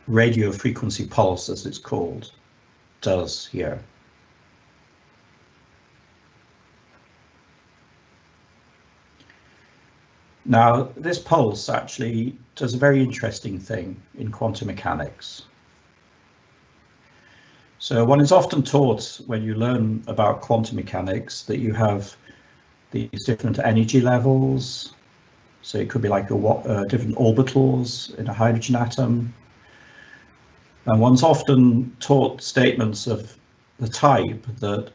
radio frequency pulse, as it's called, does here. Now, this pulse actually does a very interesting thing in quantum mechanics. So one is often taught when you learn about quantum mechanics that you have these different energy levels. So it could be like different orbitals in a hydrogen atom. And one's often taught statements of the type that,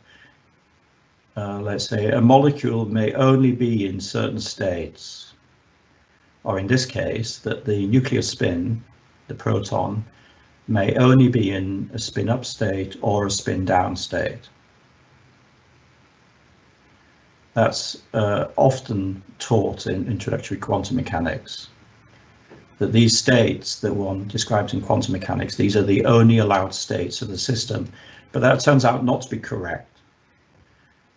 let's say, a molecule may only be in certain states. Or in this case, that the nuclear spin, the proton, may only be in a spin up state or a spin down state. That's often taught in introductory quantum mechanics, that these states that one describes in quantum mechanics, these are the only allowed states of the system, but that turns out not to be correct.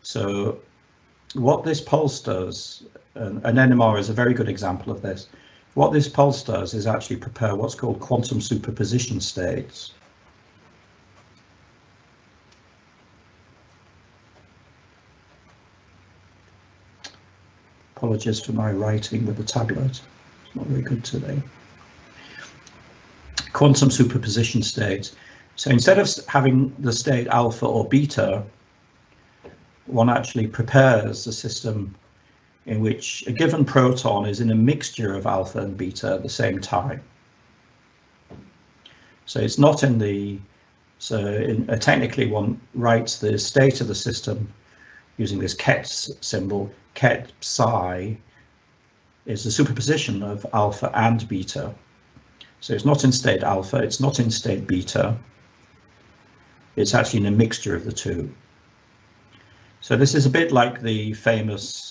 So what this pulse does, and NMR is a very good example of this, what this pulse does is actually prepare what's called quantum superposition states. Apologies for my writing with the tablet, it's not very good today. Quantum superposition states. So instead of having the state alpha or beta, one actually prepares a system in which a given proton is in a mixture of alpha and beta at the same time. So it's not in the, technically one writes the state of the system using this ket symbol. Ket psi is the superposition of alpha and beta. So it's not in state alpha, it's not in state beta. It's actually in a mixture of the two. So this is a bit like the famous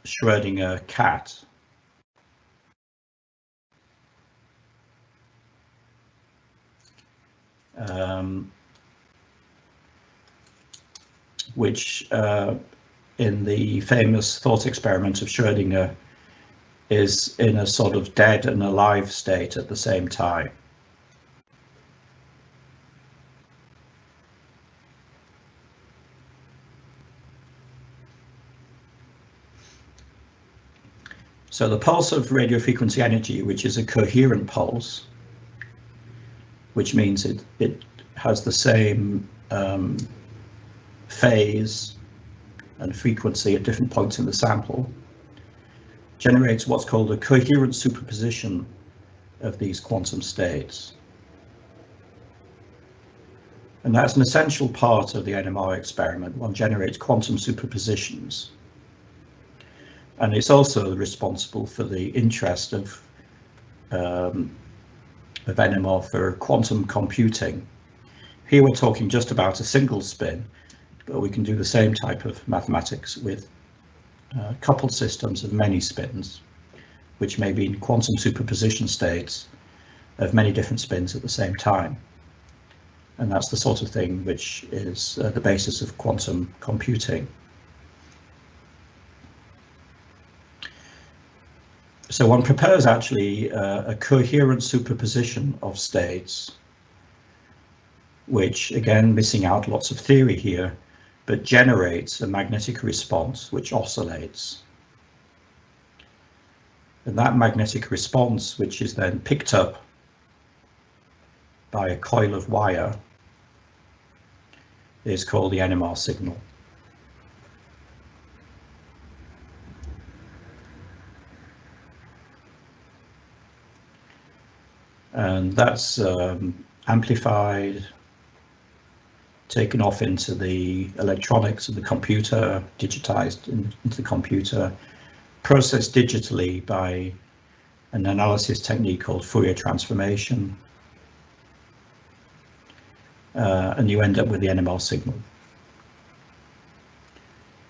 Schrödinger cat. Which in the famous thought experiment of Schrödinger is in a sort of dead and alive state at the same time. So the pulse of radio frequency energy, which is a coherent pulse, which means it has the same phase and frequency at different points in the sample, generates what's called a coherent superposition of these quantum states. And that's an essential part of the NMR experiment. One generates quantum superpositions. And it's also responsible for the interest of NMR for quantum computing. Here we're talking just about a single spin, but we can do the same type of mathematics with coupled systems of many spins, which may be in quantum superposition states of many different spins at the same time. And that's the sort of thing which is the basis of quantum computing. So one prepares actually a coherent superposition of states, which again, missing out lots of theory here, but generates a magnetic response which oscillates. And that magnetic response, which is then picked up by a coil of wire, is called the NMR signal. and that's amplified, taken off into the electronics of the computer, digitized into the computer, processed digitally by an analysis technique called Fourier transformation, and you end up with the NMR signal,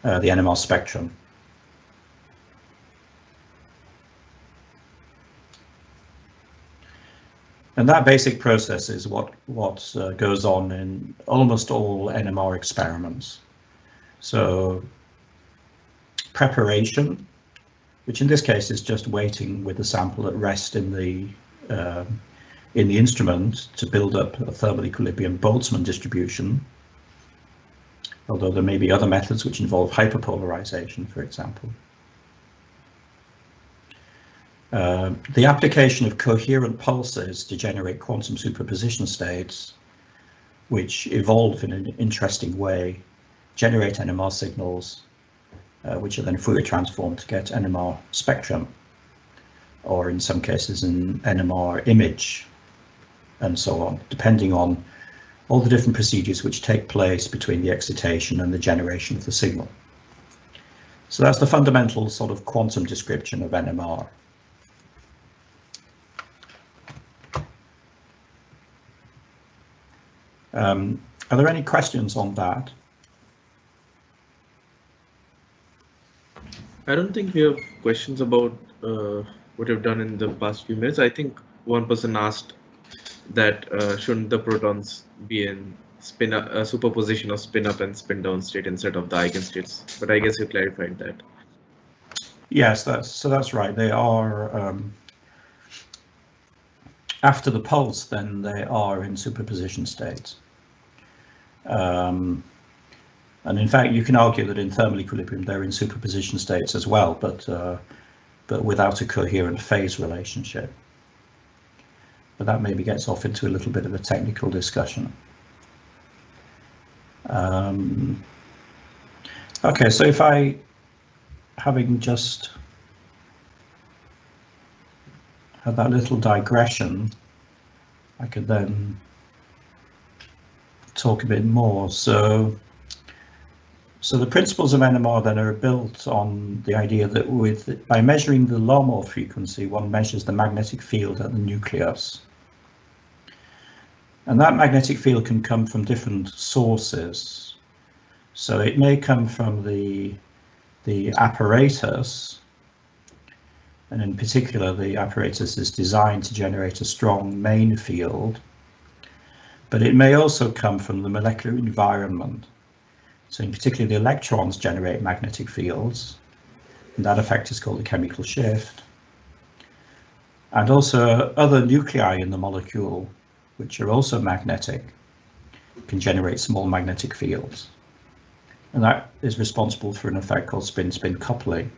the NMR spectrum. And that basic process is what goes on in almost all NMR experiments. So preparation, which in this case is just waiting with the sample at rest in the instrument to build up a thermal equilibrium Boltzmann distribution, although there may be other methods which involve hyperpolarization, for example. The application of coherent pulses to generate quantum superposition states, which evolve in an interesting way, generate NMR signals, which are then Fourier transformed to get NMR spectrum, or in some cases an NMR image, and so on, depending on all the different procedures which take place between the excitation and the generation of the signal. So that's the fundamental sort of quantum description of NMR. Are there any questions on that? I don't think we have questions about what you've done in the past few minutes. I think one person asked that shouldn't the protons be in superposition of spin up and spin down state instead of the eigenstates, but I guess you clarified that. Yes, that's right. They are after the pulse, then they are in superposition states. And in fact, you can argue that in thermal equilibrium they're in superposition states as well, but without a coherent phase relationship. But that maybe gets off into a little bit of a technical discussion. Okay, so if I, having just had that little digression, I could then talk a bit more. So the principles of NMR then are built on the idea that by measuring the Larmor frequency, one measures the magnetic field at the nucleus. And that magnetic field can come from different sources. So it may come from the apparatus, and in particular the apparatus is designed to generate a strong main field, but it may also come from the molecular environment. So in particular the electrons generate magnetic fields, and that effect is called a chemical shift. And also other nuclei in the molecule, which are also magnetic, can generate small magnetic fields. And that is responsible for an effect called spin-spin coupling.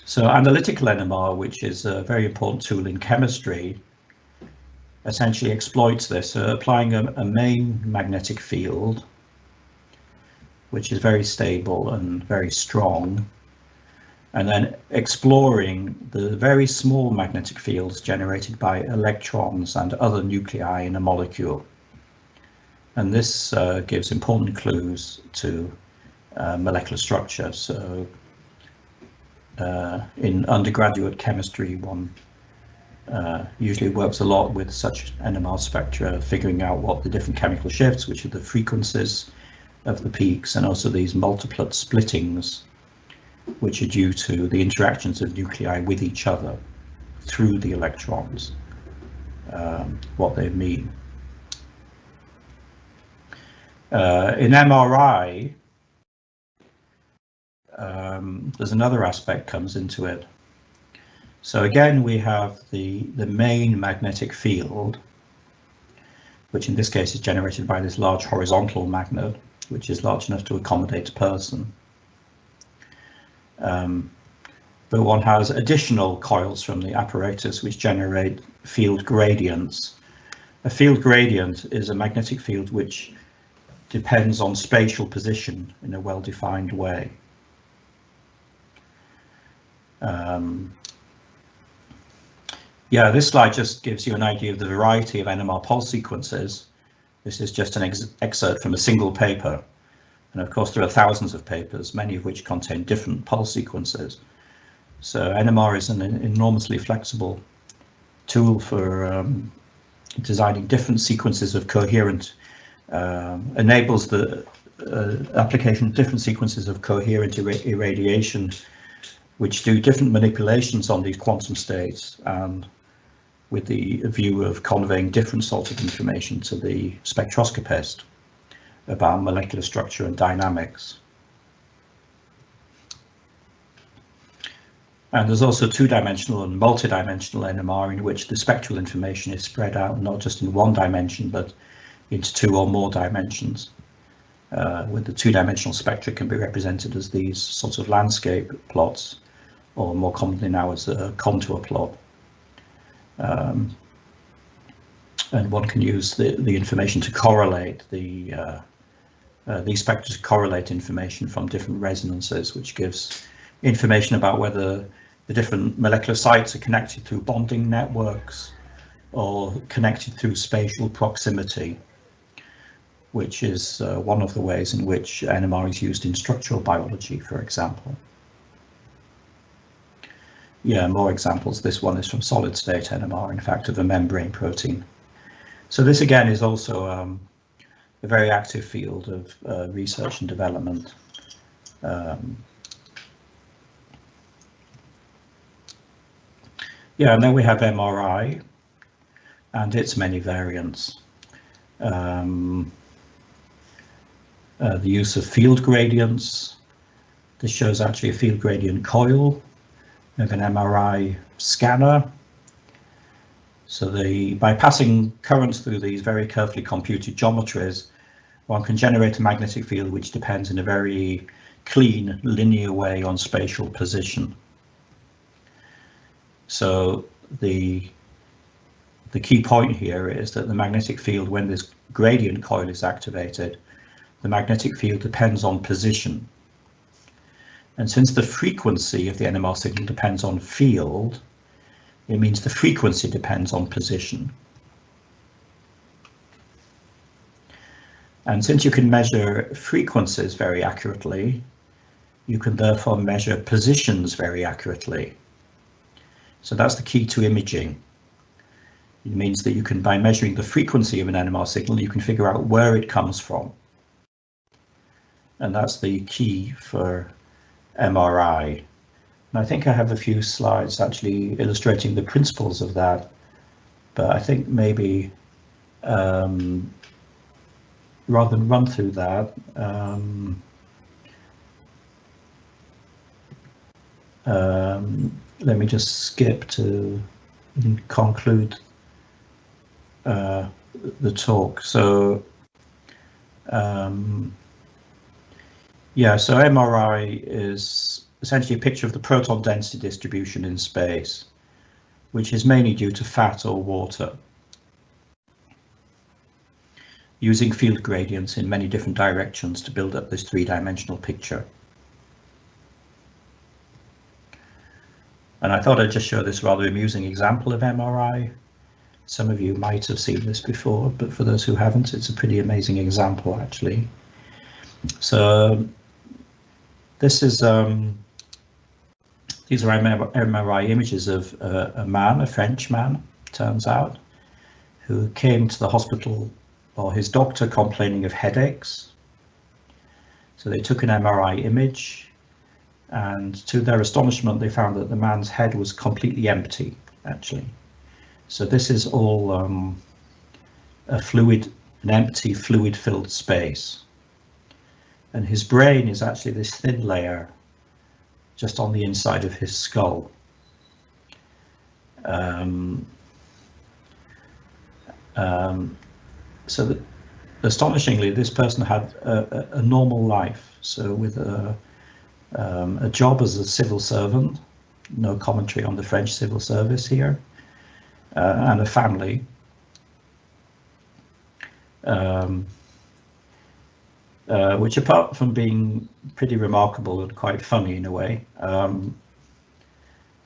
So analytical NMR, which is a very important tool in chemistry, essentially exploits this, applying a main magnetic field, which is very stable and very strong, and then exploring the very small magnetic fields generated by electrons and other nuclei in a molecule. And this gives important clues to molecular structure. So in undergraduate chemistry, one usually works a lot with such NMR spectra, figuring out what the different chemical shifts, which are the frequencies of the peaks, and also these multiplet splittings, which are due to the interactions of nuclei with each other through the electrons, what they mean. In MRI, there's another aspect comes into it. So again, we have the main magnetic field, which in this case is generated by this large horizontal magnet, which is large enough to accommodate a person. But one has additional coils from the apparatus which generate field gradients. A field gradient is a magnetic field which depends on spatial position in a well-defined way. Yeah, this slide just gives you an idea of the variety of NMR pulse sequences. This is just an excerpt from a single paper. And of course, there are thousands of papers, many of which contain different pulse sequences. So NMR is an enormously flexible tool for designing different sequences of coherent, enables the application of different sequences of coherent irradiation, which do different manipulations on these quantum states, and with the view of conveying different sorts of information to the spectroscopist about molecular structure and dynamics. And there's also two-dimensional and multi-dimensional NMR, in which the spectral information is spread out not just in one dimension, but into two or more dimensions. With the two-dimensional spectra can be represented as these sorts of landscape plots, or more commonly now as a contour plot. And one can use the information to correlate these spectra to correlate information from different resonances, which gives information about whether the different molecular sites are connected through bonding networks or connected through spatial proximity, which is one of the ways in which NMR is used in structural biology, for example. Yeah, more examples. This one is from solid state NMR, in fact, of a membrane protein. So this again is also a very active field of research and development. Yeah, and then we have MRI and its many variants. The use of field gradients. This shows actually a field gradient coil of an MRI scanner. So by passing currents through these very carefully computed geometries, one can generate a magnetic field which depends in a very clean, linear way on spatial position. So the key point here is that the magnetic field, when this gradient coil is activated, the magnetic field depends on position. And since the frequency of the NMR signal depends on field, it means the frequency depends on position. And since you can measure frequencies very accurately, you can therefore measure positions very accurately. So that's the key to imaging. It means that you can, by measuring the frequency of an NMR signal, you can figure out where it comes from. And that's the key for MRI. And I think I have a few slides actually illustrating the principles of that, but I think maybe rather than run through that, let me just skip to conclude the talk. So yeah, so MRI is essentially a picture of the proton density distribution in space, which is mainly due to fat or water, using field gradients in many different directions to build up this three-dimensional picture. And I thought I'd just show this rather amusing example of MRI. Some of you might have seen this before, but for those who haven't, it's a pretty amazing example, actually. So this is these are MRI images of a man, a French man, turns out, who came to the hospital, or his doctor, complaining of headaches. So they took an MRI image, and to their astonishment, they found that the man's head was completely empty, actually. So this is all an empty fluid-filled space. And his brain is actually this thin layer just on the inside of his skull. So that, astonishingly, this person had a normal life. So with a job as a civil servant, no commentary on the French civil service here, and a family. Which, apart from being pretty remarkable and quite funny in a way,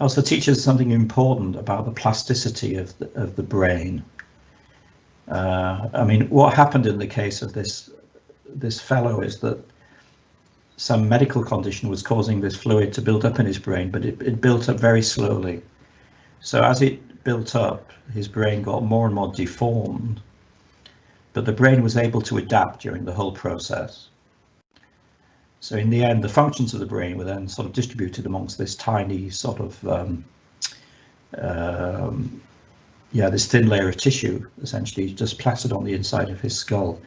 oh, also teaches something important about the plasticity of the brain. I mean, what happened in the case of this fellow is that some medical condition was causing this fluid to build up in his brain, but it built up very slowly. So as it built up, his brain got more and more deformed, but the brain was able to adapt during the whole process. So in the end, the functions of the brain were then sort of distributed amongst this tiny sort of, this thin layer of tissue, essentially just placid on the inside of his skull,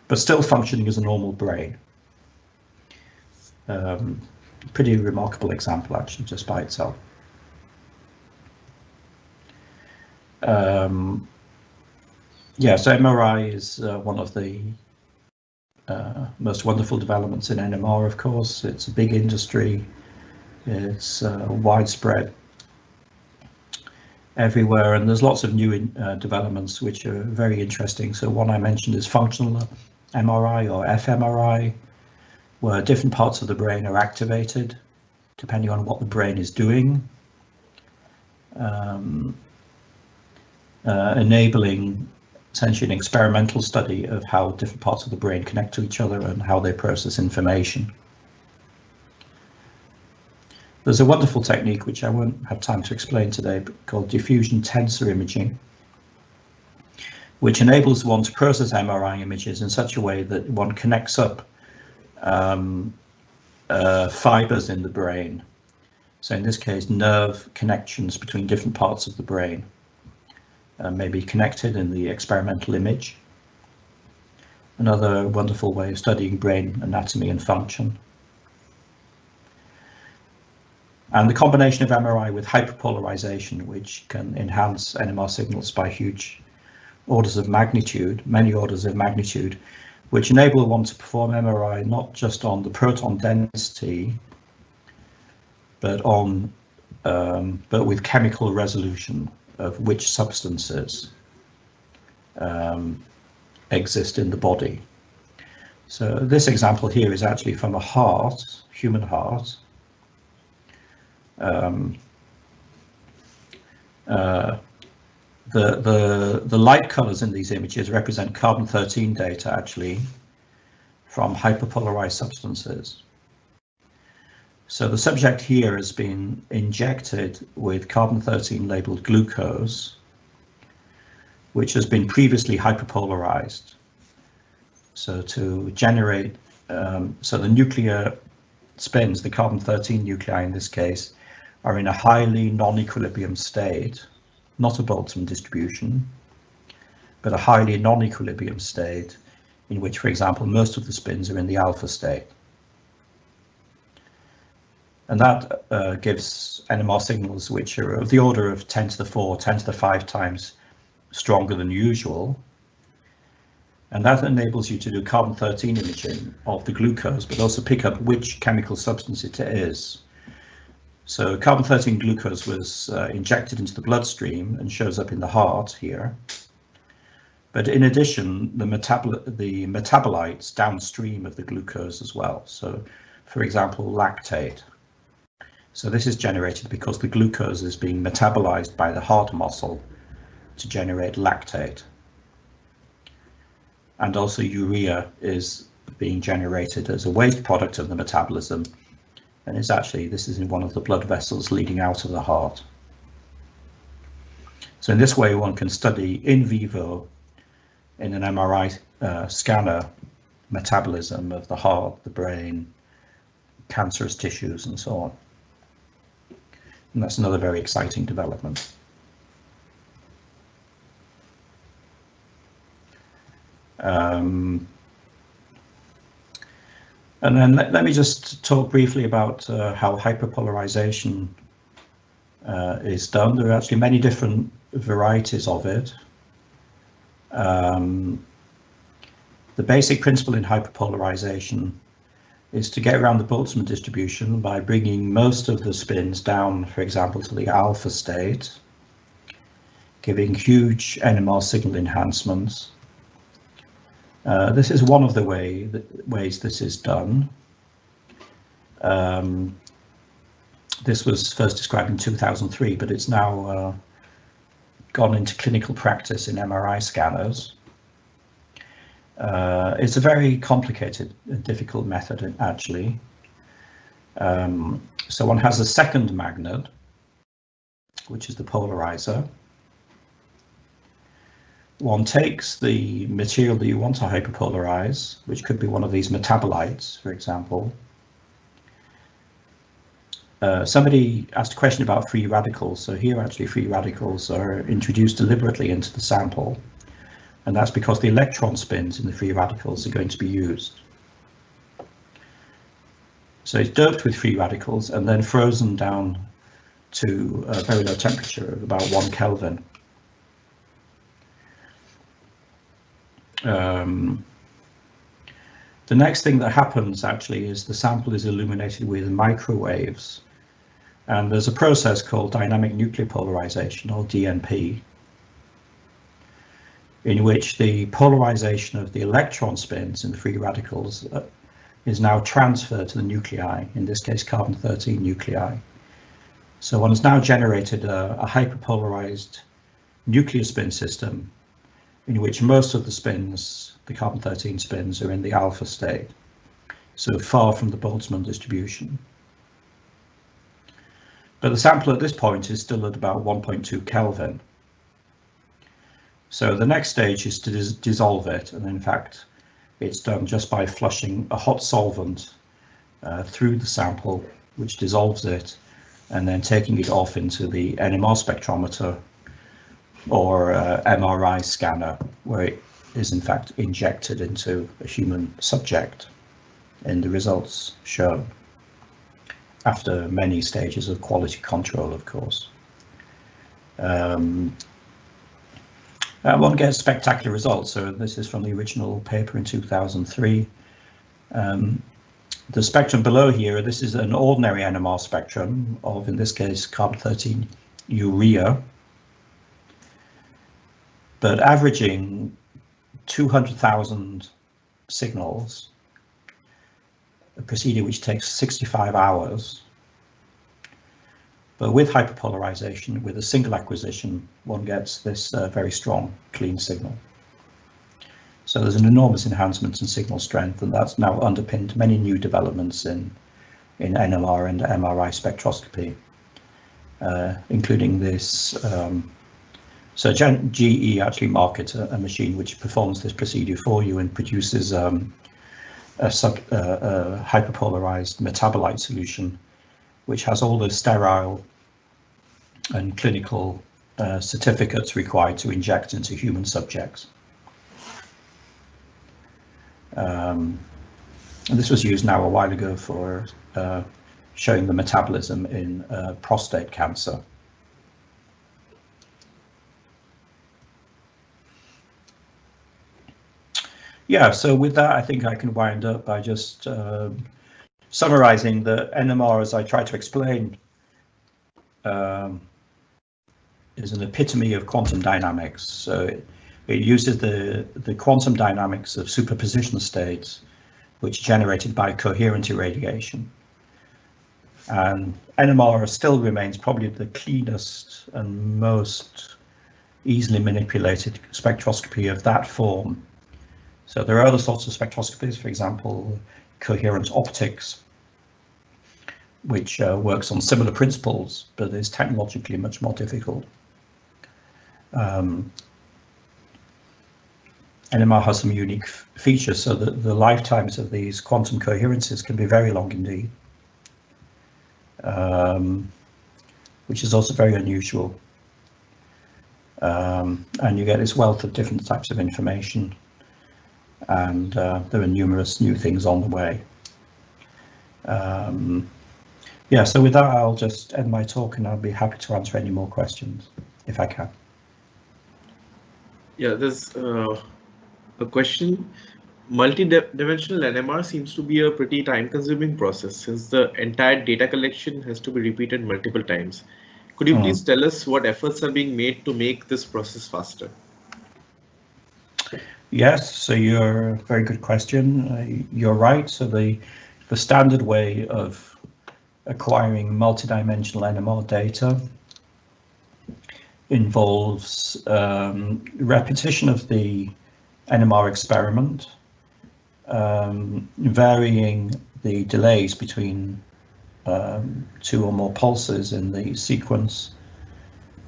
but still functioning as a normal brain. Pretty remarkable example, actually, just by itself. So MRI is one of the most wonderful developments in NMR, of course. It's a big industry. It's widespread everywhere, and there's lots of new developments which are very interesting. So one I mentioned is functional MRI, or fMRI, where different parts of the brain are activated depending on what the brain is doing, enabling essentially an experimental study of how different parts of the brain connect to each other and how they process information. There's a wonderful technique which I won't have time to explain today, but called diffusion tensor imaging, which enables one to process MRI images in such a way that one connects up fibers in the brain. So in this case, nerve connections between different parts of the brain may be connected in the experimental image. Another wonderful way of studying brain anatomy and function. And the combination of MRI with hyperpolarization, which can enhance NMR signals by huge orders of magnitude, many orders of magnitude, which enable one to perform MRI not just on the proton density, but with chemical resolution of which substances exist in the body. So this example here is actually from a heart, human heart. The light colors in these images represent carbon-13 data, actually, from hyperpolarized substances. So the subject here has been injected with carbon-13 labeled glucose, which has been previously hyperpolarized. So to generate, so the nuclear spins, the carbon-13 nuclei in this case, are in a highly non-equilibrium state, not a Boltzmann distribution, but a highly non-equilibrium state in which, for example, most of the spins are in the alpha state. And that gives NMR signals which are of the order of 10 to the 4, 10 to the 5 times stronger than usual. And that enables you to do carbon-13 imaging of the glucose, but also pick up which chemical substance it is. So carbon-13 glucose was injected into the bloodstream and shows up in the heart here. But in addition, the metabolites downstream of the glucose as well. So, for example, lactate. So this is generated because the glucose is being metabolized by the heart muscle to generate lactate. And also urea is being generated as a waste product of the metabolism. And it's actually, this is in one of the blood vessels leading out of the heart. So in this way, one can study in vivo in an MRI scanner metabolism of the heart, the brain, cancerous tissues, and so on. And that's another very exciting development. And then let me just talk briefly about how hyperpolarization is done. There are actually many different varieties of it. The basic principle in hyperpolarization is to get around the Boltzmann distribution by bringing most of the spins down, for example, to the alpha state, giving huge NMR signal enhancements. This is one of the ways this is done. This was first described in 2003, but it's now gone into clinical practice in MRI scanners. It's a very complicated and difficult method, actually. So one has a second magnet, which is the polarizer. One takes the material that you want to hyperpolarize, which could be one of these metabolites, for example. Somebody asked a question about free radicals. So here actually free radicals are introduced deliberately into the sample. And that's because the electron spins in the free radicals are going to be used. So it's doped with free radicals and then frozen down to a very low temperature of about 1 Kelvin. The next thing that happens actually is the sample is illuminated with microwaves. And there's a process called dynamic nuclear polarization, or DNP, in which the polarization of the electron spins in the free radicals is now transferred to the nuclei, in this case carbon-13 nuclei. So one has now generated a hyperpolarized nuclear spin system in which most of the spins, the carbon-13 spins, are in the alpha state, so far from the Boltzmann distribution. But the sample at this point is still at about 1.2 Kelvin. So the next stage is to dissolve it, and in fact it's done just by flushing a hot solvent through the sample, which dissolves it, and then taking it off into the NMR spectrometer or MRI scanner, where it is in fact injected into a human subject in the results shown, after many stages of quality control, of course. One gets spectacular results. So this is from the original paper in 2003. The spectrum below here, this is an ordinary NMR spectrum of, in this case, carbon-13 urea, but averaging 200,000 signals, a procedure which takes 65 hours. But with hyperpolarization, with a single acquisition, one gets this very strong, clean signal. So there's an enormous enhancement in signal strength, and that's now underpinned many new developments in NMR and MRI spectroscopy, including this. So GE actually markets a machine which performs this procedure for you and produces a hyperpolarized metabolite solution, which has all the sterile and clinical certificates required to inject into human subjects. And this was used now a while ago for showing the metabolism in prostate cancer. Yeah, so with that, I think I can wind up by just summarizing the NMR, as I tried to explain, is an epitome of quantum dynamics. So it uses the quantum dynamics of superposition states, which are generated by coherent irradiation. And NMR still remains probably the cleanest and most easily manipulated spectroscopy of that form. So there are other sorts of spectroscopies, for example, coherent optics, which works on similar principles, but is technologically much more difficult. NMR has some unique features, so that the lifetimes of these quantum coherences can be very long indeed, which is also very unusual. And you get this wealth of different types of information, and there are numerous new things on the way. Yeah, so with that, I'll just end my talk, and I'll be happy to answer any more questions if I can. Yeah, there's a question. Multi-dimensional NMR seems to be a pretty time-consuming process, since the entire data collection has to be repeated multiple times. Could you please tell us what efforts are being made to make this process faster? Yes, so you're a very good question. You're right. So the standard way of acquiring multidimensional NMR data involves repetition of the NMR experiment, varying the delays between two or more pulses in the sequence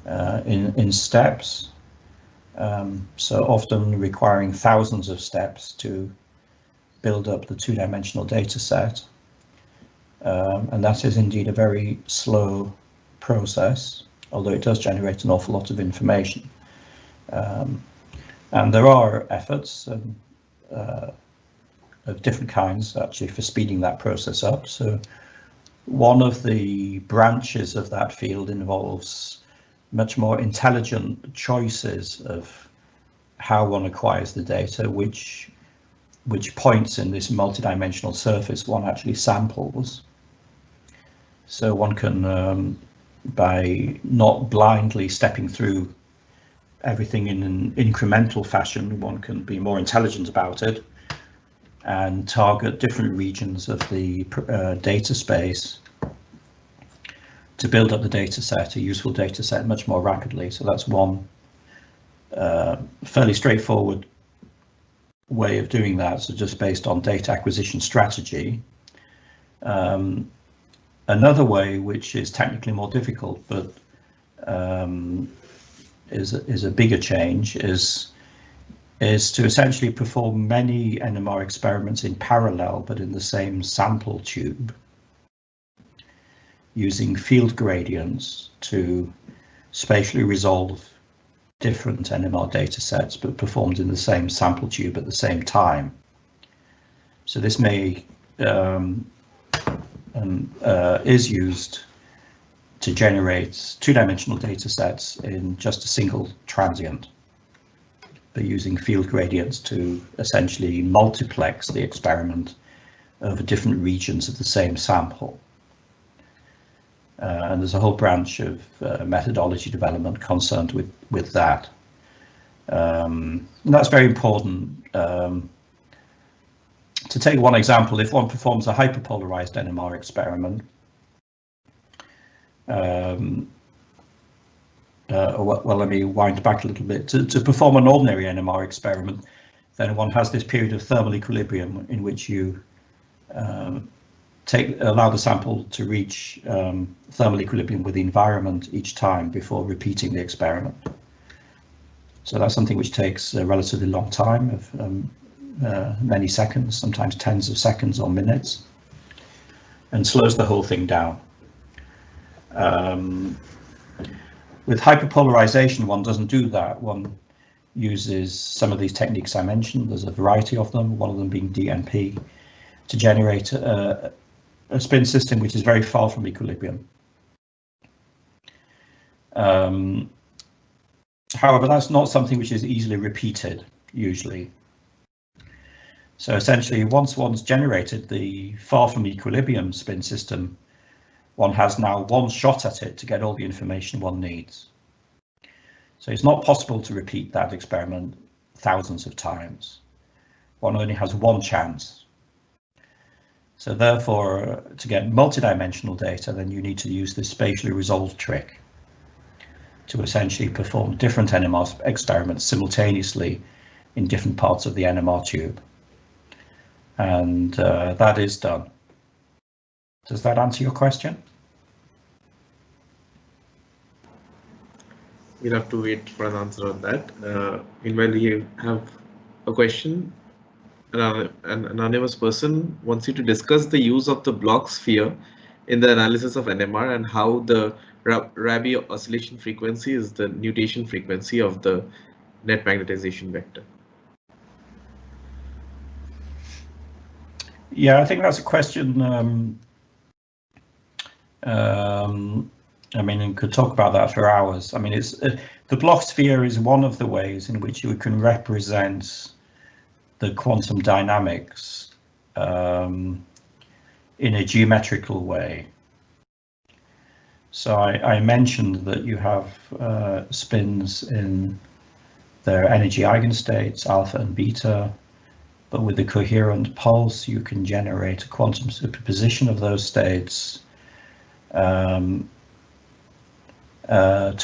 in steps, so often requiring thousands of steps to build up the two-dimensional data set. And that is indeed a very slow process, although it does generate an awful lot of information. And there are efforts of different kinds actually for speeding that process up. So one of the branches of that field involves much more intelligent choices of how one acquires the data, which points in this multidimensional surface one actually samples. So one can, by not blindly stepping through everything in an incremental fashion, one can be more intelligent about it and target different regions of the data space to build up the data set, a useful data set, much more rapidly. So that's one fairly straightforward way of doing that, so just based on data acquisition strategy. Another way, which is technically more difficult, but is a bigger change, is to essentially perform many NMR experiments in parallel, but in the same sample tube, using field gradients to spatially resolve different NMR data sets, but performed in the same sample tube at the same time. So this may is used to generate two-dimensional data sets in just a single transient, but using field gradients to essentially multiplex the experiment over different regions of the same sample. And there's a whole branch of methodology development concerned with that. And that's very important. To take one example, if one performs a hyperpolarized NMR experiment, well, let me wind back a little bit. To perform an ordinary NMR experiment, then one has this period of thermal equilibrium in which you allow the sample to reach thermal equilibrium with the environment each time before repeating the experiment. So that's something which takes a relatively long time of many seconds, sometimes tens of seconds or minutes, and slows the whole thing down. With hyperpolarization, one doesn't do that. One uses some of these techniques I mentioned. There's a variety of them, one of them being DNP, to generate a spin system which is very far from equilibrium. However, that's not something which is easily repeated, usually. So essentially, once one's generated the far from equilibrium spin system, one has now one shot at it to get all the information one needs. So it's not possible to repeat that experiment thousands of times. One only has one chance. So therefore, to get multidimensional data, then you need to use this spatially resolved trick to essentially perform different NMR experiments simultaneously in different parts of the NMR tube. And that is done. Does that answer your question? We'll have to wait for an answer on that. Meanwhile, we have a question. An anonymous person wants you to discuss the use of the Bloch sphere in the analysis of NMR and how the Rabi oscillation frequency is the nutation frequency of the net magnetization vector. Yeah, I think that's a question. I mean, we could talk about that for hours. I mean, it's the Bloch sphere is one of the ways in which you can represent the quantum dynamics in a geometrical way. So I mentioned that you have spins in their energy eigenstates, alpha and beta, but with the coherent pulse, you can generate a quantum superposition of those states To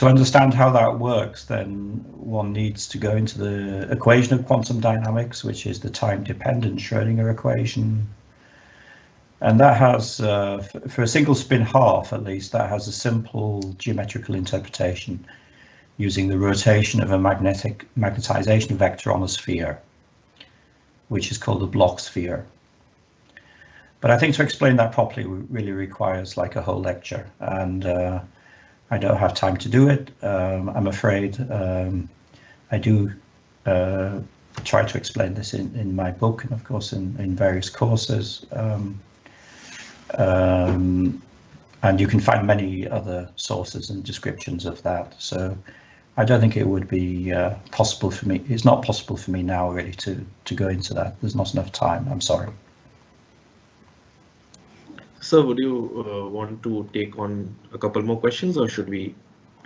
understand how that works, then one needs to go into the equation of quantum dynamics, which is the time-dependent Schrödinger equation. And that has, for a single spin half at least, that has a simple geometrical interpretation using the rotation of a magnetization vector on a sphere, which is called a Bloch sphere. But I think to explain that properly really requires like a whole lecture, and I don't have time to do it. I'm afraid I do try to explain this in my book and of course in various courses. And you can find many other sources and descriptions of that. So I don't think it would be possible for me. It's not possible for me now really to go into that. There's not enough time. I'm sorry. So would you want to take on a couple more questions, or should we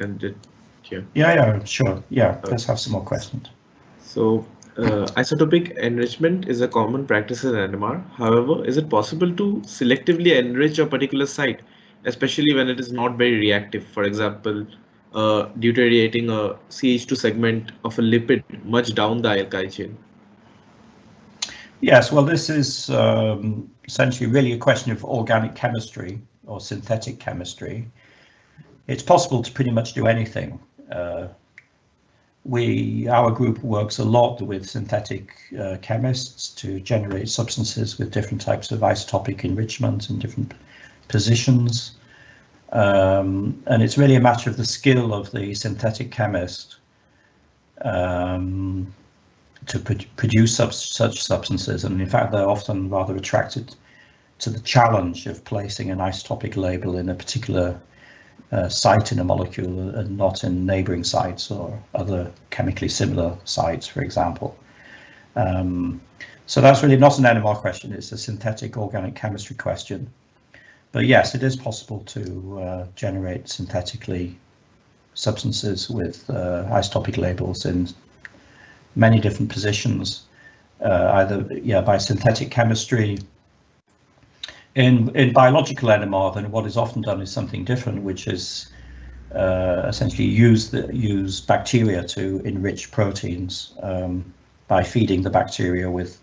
end it here? Yeah, sure. Yeah, let's have some more questions. So isotopic enrichment is a common practice in NMR. However, is it possible to selectively enrich a particular site, especially when it is not very reactive? For example, deuterating a CH2 segment of a lipid much down the alkyl chain. Yes, well, this is essentially really a question of organic chemistry or synthetic chemistry. It's possible to pretty much do anything. Our group works a lot with synthetic chemists to generate substances with different types of isotopic enrichment and different positions. And it's really a matter of the skill of the synthetic chemist to produce such substances, and in fact they're often rather attracted to the challenge of placing an isotopic label in a particular site in a molecule and not in neighboring sites or other chemically similar sites, for example. So that's really not an NMR question, it's a synthetic organic chemistry question. But yes, it is possible to generate synthetically substances with isotopic labels in many different positions, either by synthetic chemistry. In biological NMR, then what is often done is something different, which is essentially use bacteria to enrich proteins by feeding the bacteria with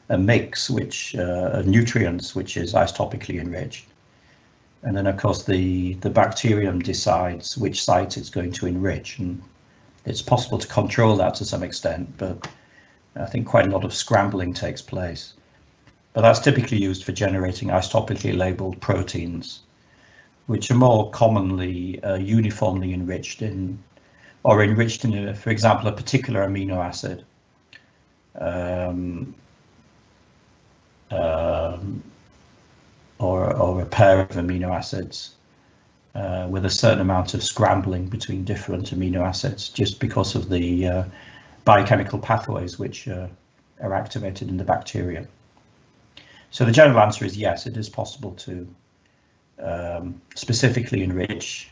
a mix of nutrients which is isotopically enriched. And then of course the bacterium decides which site it's going to enrich, and it's possible to control that to some extent, but I think quite a lot of scrambling takes place. But that's typically used for generating isotopically labeled proteins, which are more commonly uniformly enriched in, for example, a particular amino acid. Or a pair of amino acids with a certain amount of scrambling between different amino acids, just because of the biochemical pathways which are activated in the bacteria. So the general answer is yes, it is possible to specifically enrich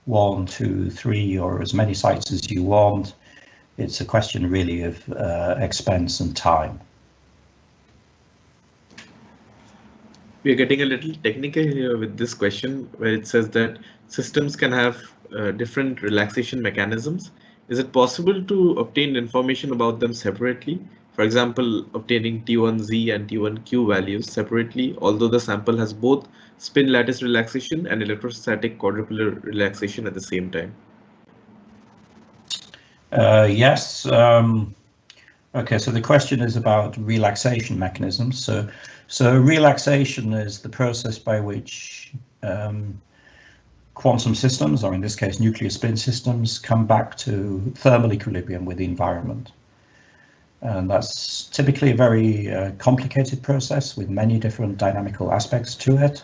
1, 2, 3, or as many sites as you want. It's a question really of expense and time. We are getting a little technical here with this question, where it says that systems can have different relaxation mechanisms. Is it possible to obtain information about them separately? For example, obtaining T1Z and T1Q values separately, although the sample has both spin lattice relaxation and electrostatic quadrupolar relaxation at the same time. Yes. Okay, so the question is about relaxation mechanisms. So relaxation is the process by which quantum systems, or in this case nuclear spin systems, come back to thermal equilibrium with the environment. And that's typically a very complicated process with many different dynamical aspects to it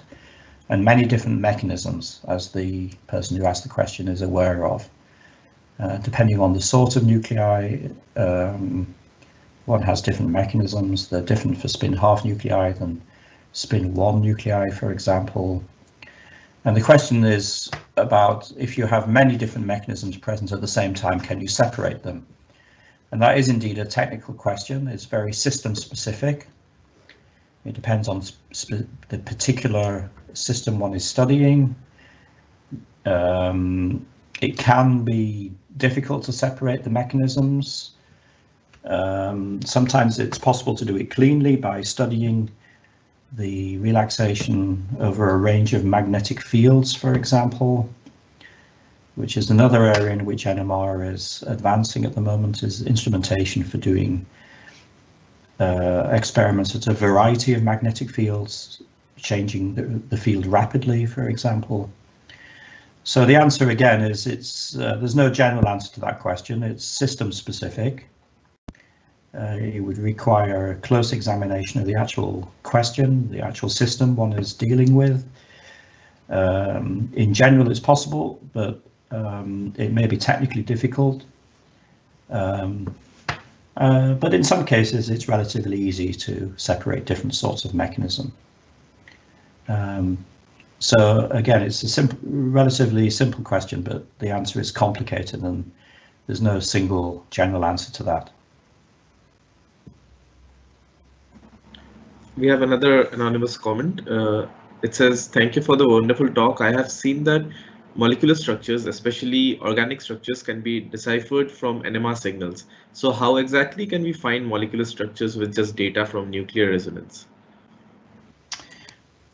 and many different mechanisms, as the person who asked the question is aware of. Depending on the sort of nuclei, one has different mechanisms. They're different for spin half nuclei than spin 1 nuclei, for example. And the question is about, if you have many different mechanisms present at the same time, can you separate them? And that is indeed a technical question. It's very system specific. It depends on the particular system one is studying. It can be difficult to separate the mechanisms. Sometimes it's possible to do it cleanly by studying the relaxation over a range of magnetic fields, for example, which is another area in which NMR is advancing at the moment, is instrumentation for doing experiments at a variety of magnetic fields, changing the field rapidly, for example. So the answer again is there's no general answer to that question. It's system specific. It would require a close examination of the actual question, the actual system one is dealing with. In general, it's possible, but it may be technically difficult. But in some cases, it's relatively easy to separate different sorts of mechanism. So again, it's a relatively simple question, but the answer is complicated, and there's no single general answer to that. We have another anonymous comment. It says, "Thank you for the wonderful talk. I have seen that molecular structures, especially organic structures, can be deciphered from NMR signals. So how exactly can we find molecular structures with just data from nuclear resonance?"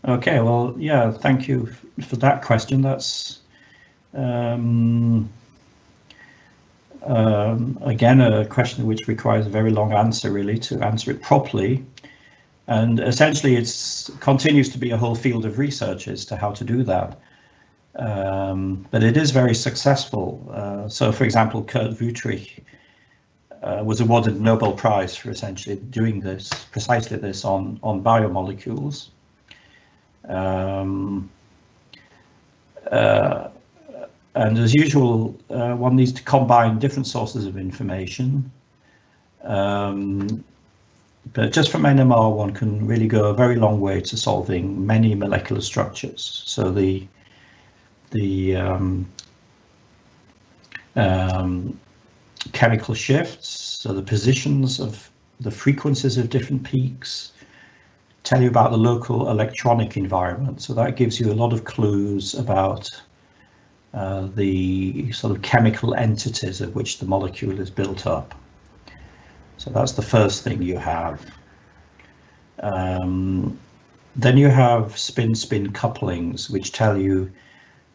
Okay, well, yeah, thank you for that question. That's again a question which requires a very long answer, really, to answer it properly. And essentially, it continues to be a whole field of research as to how to do that. But it is very successful. So, for example, Kurt Wüthrich was awarded the Nobel Prize for essentially doing this, precisely this, on biomolecules. And as usual, one needs to combine different sources of information. But just from NMR, one can really go a very long way to solving many molecular structures. So the chemical shifts, so the positions of the frequencies of different peaks, tell you about the local electronic environment. So that gives you a lot of clues about the sort of chemical entities of which the molecule is built up. So that's the first thing you have. Then you have spin-spin couplings, which tell you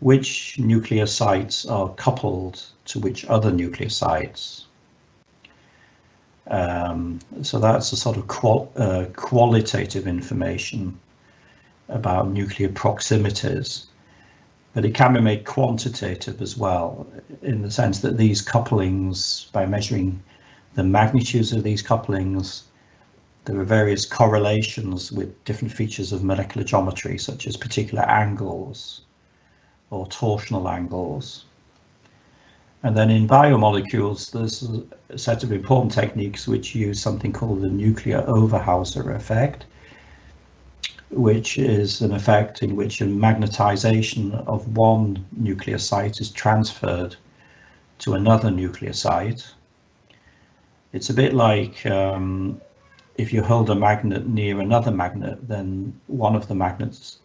which nucleosides are coupled to which other nucleosides. So that's a sort of qualitative information about nuclear proximities. But it can be made quantitative as well, in the sense that these couplings, by measuring the magnitudes of these couplings, there are various correlations with different features of molecular geometry, such as particular angles or torsional angles. And then in biomolecules, there's a set of important techniques which use something called the nuclear Overhauser effect, which is an effect in which a magnetization of one nucleoside is transferred to another nucleoside. It's a bit like if you hold a magnet near another magnet, then one of the magnets,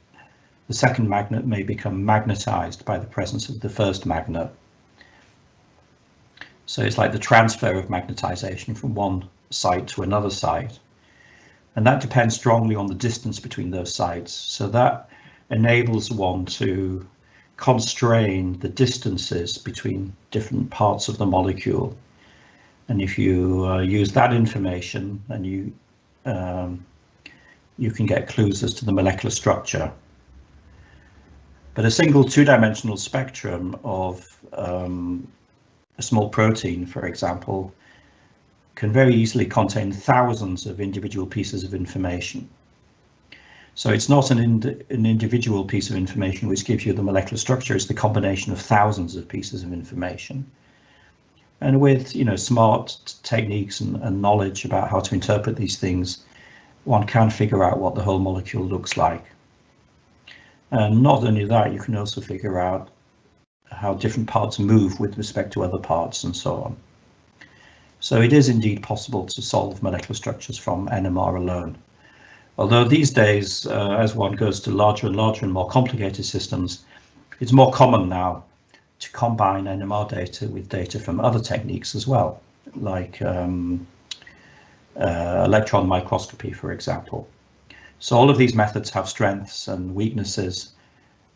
the second magnet, may become magnetized by the presence of the first magnet. So it's like the transfer of magnetization from one site to another site. And that depends strongly on the distance between those sites. So that enables one to constrain the distances between different parts of the molecule. And if you use that information, then you can get clues as to the molecular structure. But a single two-dimensional spectrum of a small protein, for example, can very easily contain thousands of individual pieces of information. So it's not an individual piece of information which gives you the molecular structure, it's the combination of thousands of pieces of information. And with, smart techniques and knowledge about how to interpret these things, one can figure out what the whole molecule looks like. And not only that, you can also figure out how different parts move with respect to other parts and so on. So it is indeed possible to solve molecular structures from NMR alone. Although these days, as one goes to larger and larger and more complicated systems, it's more common now to combine NMR data with data from other techniques as well, like electron microscopy, for example. So all of these methods have strengths and weaknesses,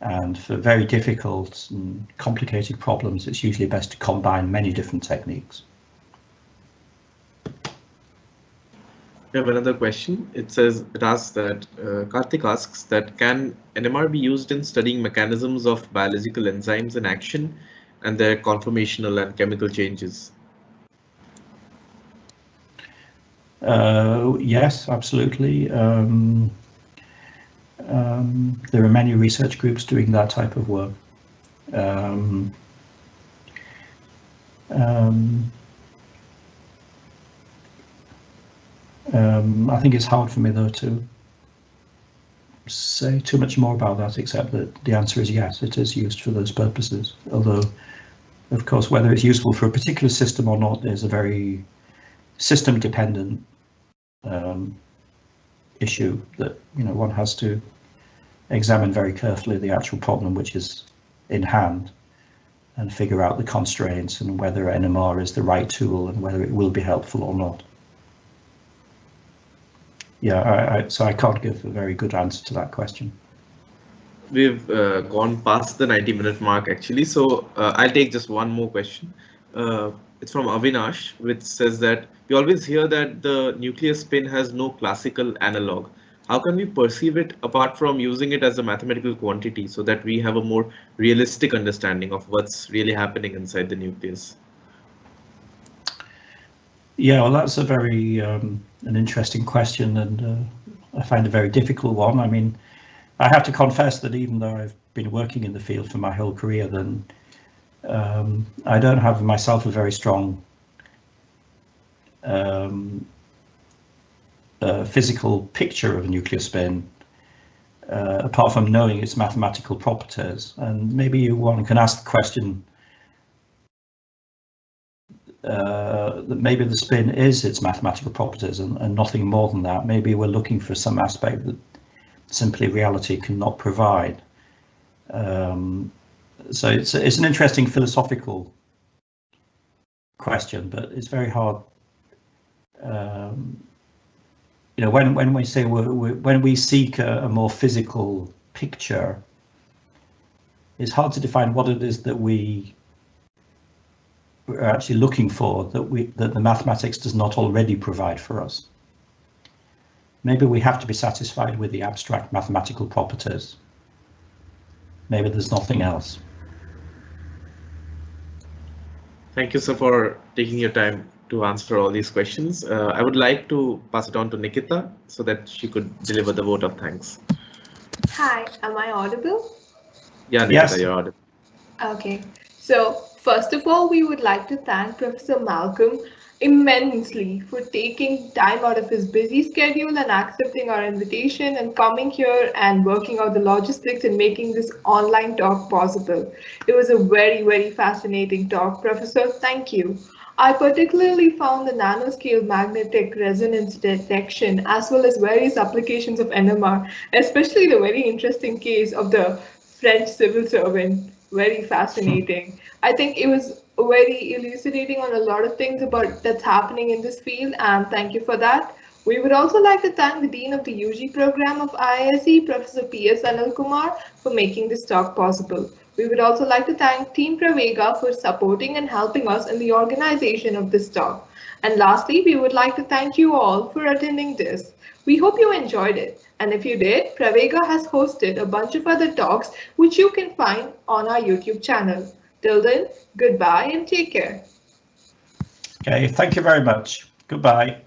and for very difficult and complicated problems, it's usually best to combine many different techniques. We have another question. It asks that, Karthik asks that, can NMR be used in studying mechanisms of biological enzymes in action and their conformational and chemical changes? Yes, absolutely. There are many research groups doing that type of work. I think it's hard for me, though, to say too much more about that, except that the answer is yes, it is used for those purposes. Although, of course, whether it's useful for a particular system or not is a very system-dependent issue that one has to examine very carefully the actual problem which is in hand and figure out the constraints and whether NMR is the right tool and whether it will be helpful or not. Yeah, so I can't give a very good answer to that question. We've gone past the 90-minute mark, actually, so I'll take just one more question. It's from Avinash, which says that we always hear that the nuclear spin has no classical analog. How can we perceive it apart from using it as a mathematical quantity so that we have a more realistic understanding of what's really happening inside the nucleus? Yeah, well, that's a very an interesting question, and I find a very difficult one. I mean, I have to confess that even though I've been working in the field for my whole career, then I don't have myself a very strong physical picture of a nuclear spin, apart from knowing its mathematical properties. And maybe one can ask the question that maybe the spin is its mathematical properties and nothing more than that. Maybe we're looking for some aspect that simply reality cannot provide. So it's an interesting philosophical question, but it's very hard. When we say when we seek a more physical picture, it's hard to define what it is that we're actually looking for that the mathematics does not already provide for us. Maybe we have to be satisfied with the abstract mathematical properties. Maybe there's nothing else. Thank you, sir, for taking your time to answer all these questions. I would like to pass it on to Nikita so that she could deliver the vote of thanks. Hi, am I audible? Yeah, Nikita, yes. You're audible. Okay, so first of all, we would like to thank Professor Malcolm immensely for taking time out of his busy schedule and accepting our invitation and coming here and working out the logistics and making this online talk possible. It was a very, very fascinating talk. Professor, thank you. I particularly found the nanoscale magnetic resonance detection as well as various applications of NMR, especially the very interesting case of the French civil servant, very fascinating. I think it was very elucidating on a lot of things about that's happening in this field, and thank you for that. We would also like to thank the Dean of the UG program of IISc, Professor P.S. Anil Kumar, for making this talk possible. We would also like to thank Team Pravega for supporting and helping us in the organization of this talk. And lastly, we would like to thank you all for attending this. We hope you enjoyed it. And if you did, Pravega has hosted a bunch of other talks which you can find on our YouTube channel. Till then, goodbye and take care. Okay, thank you very much. Goodbye.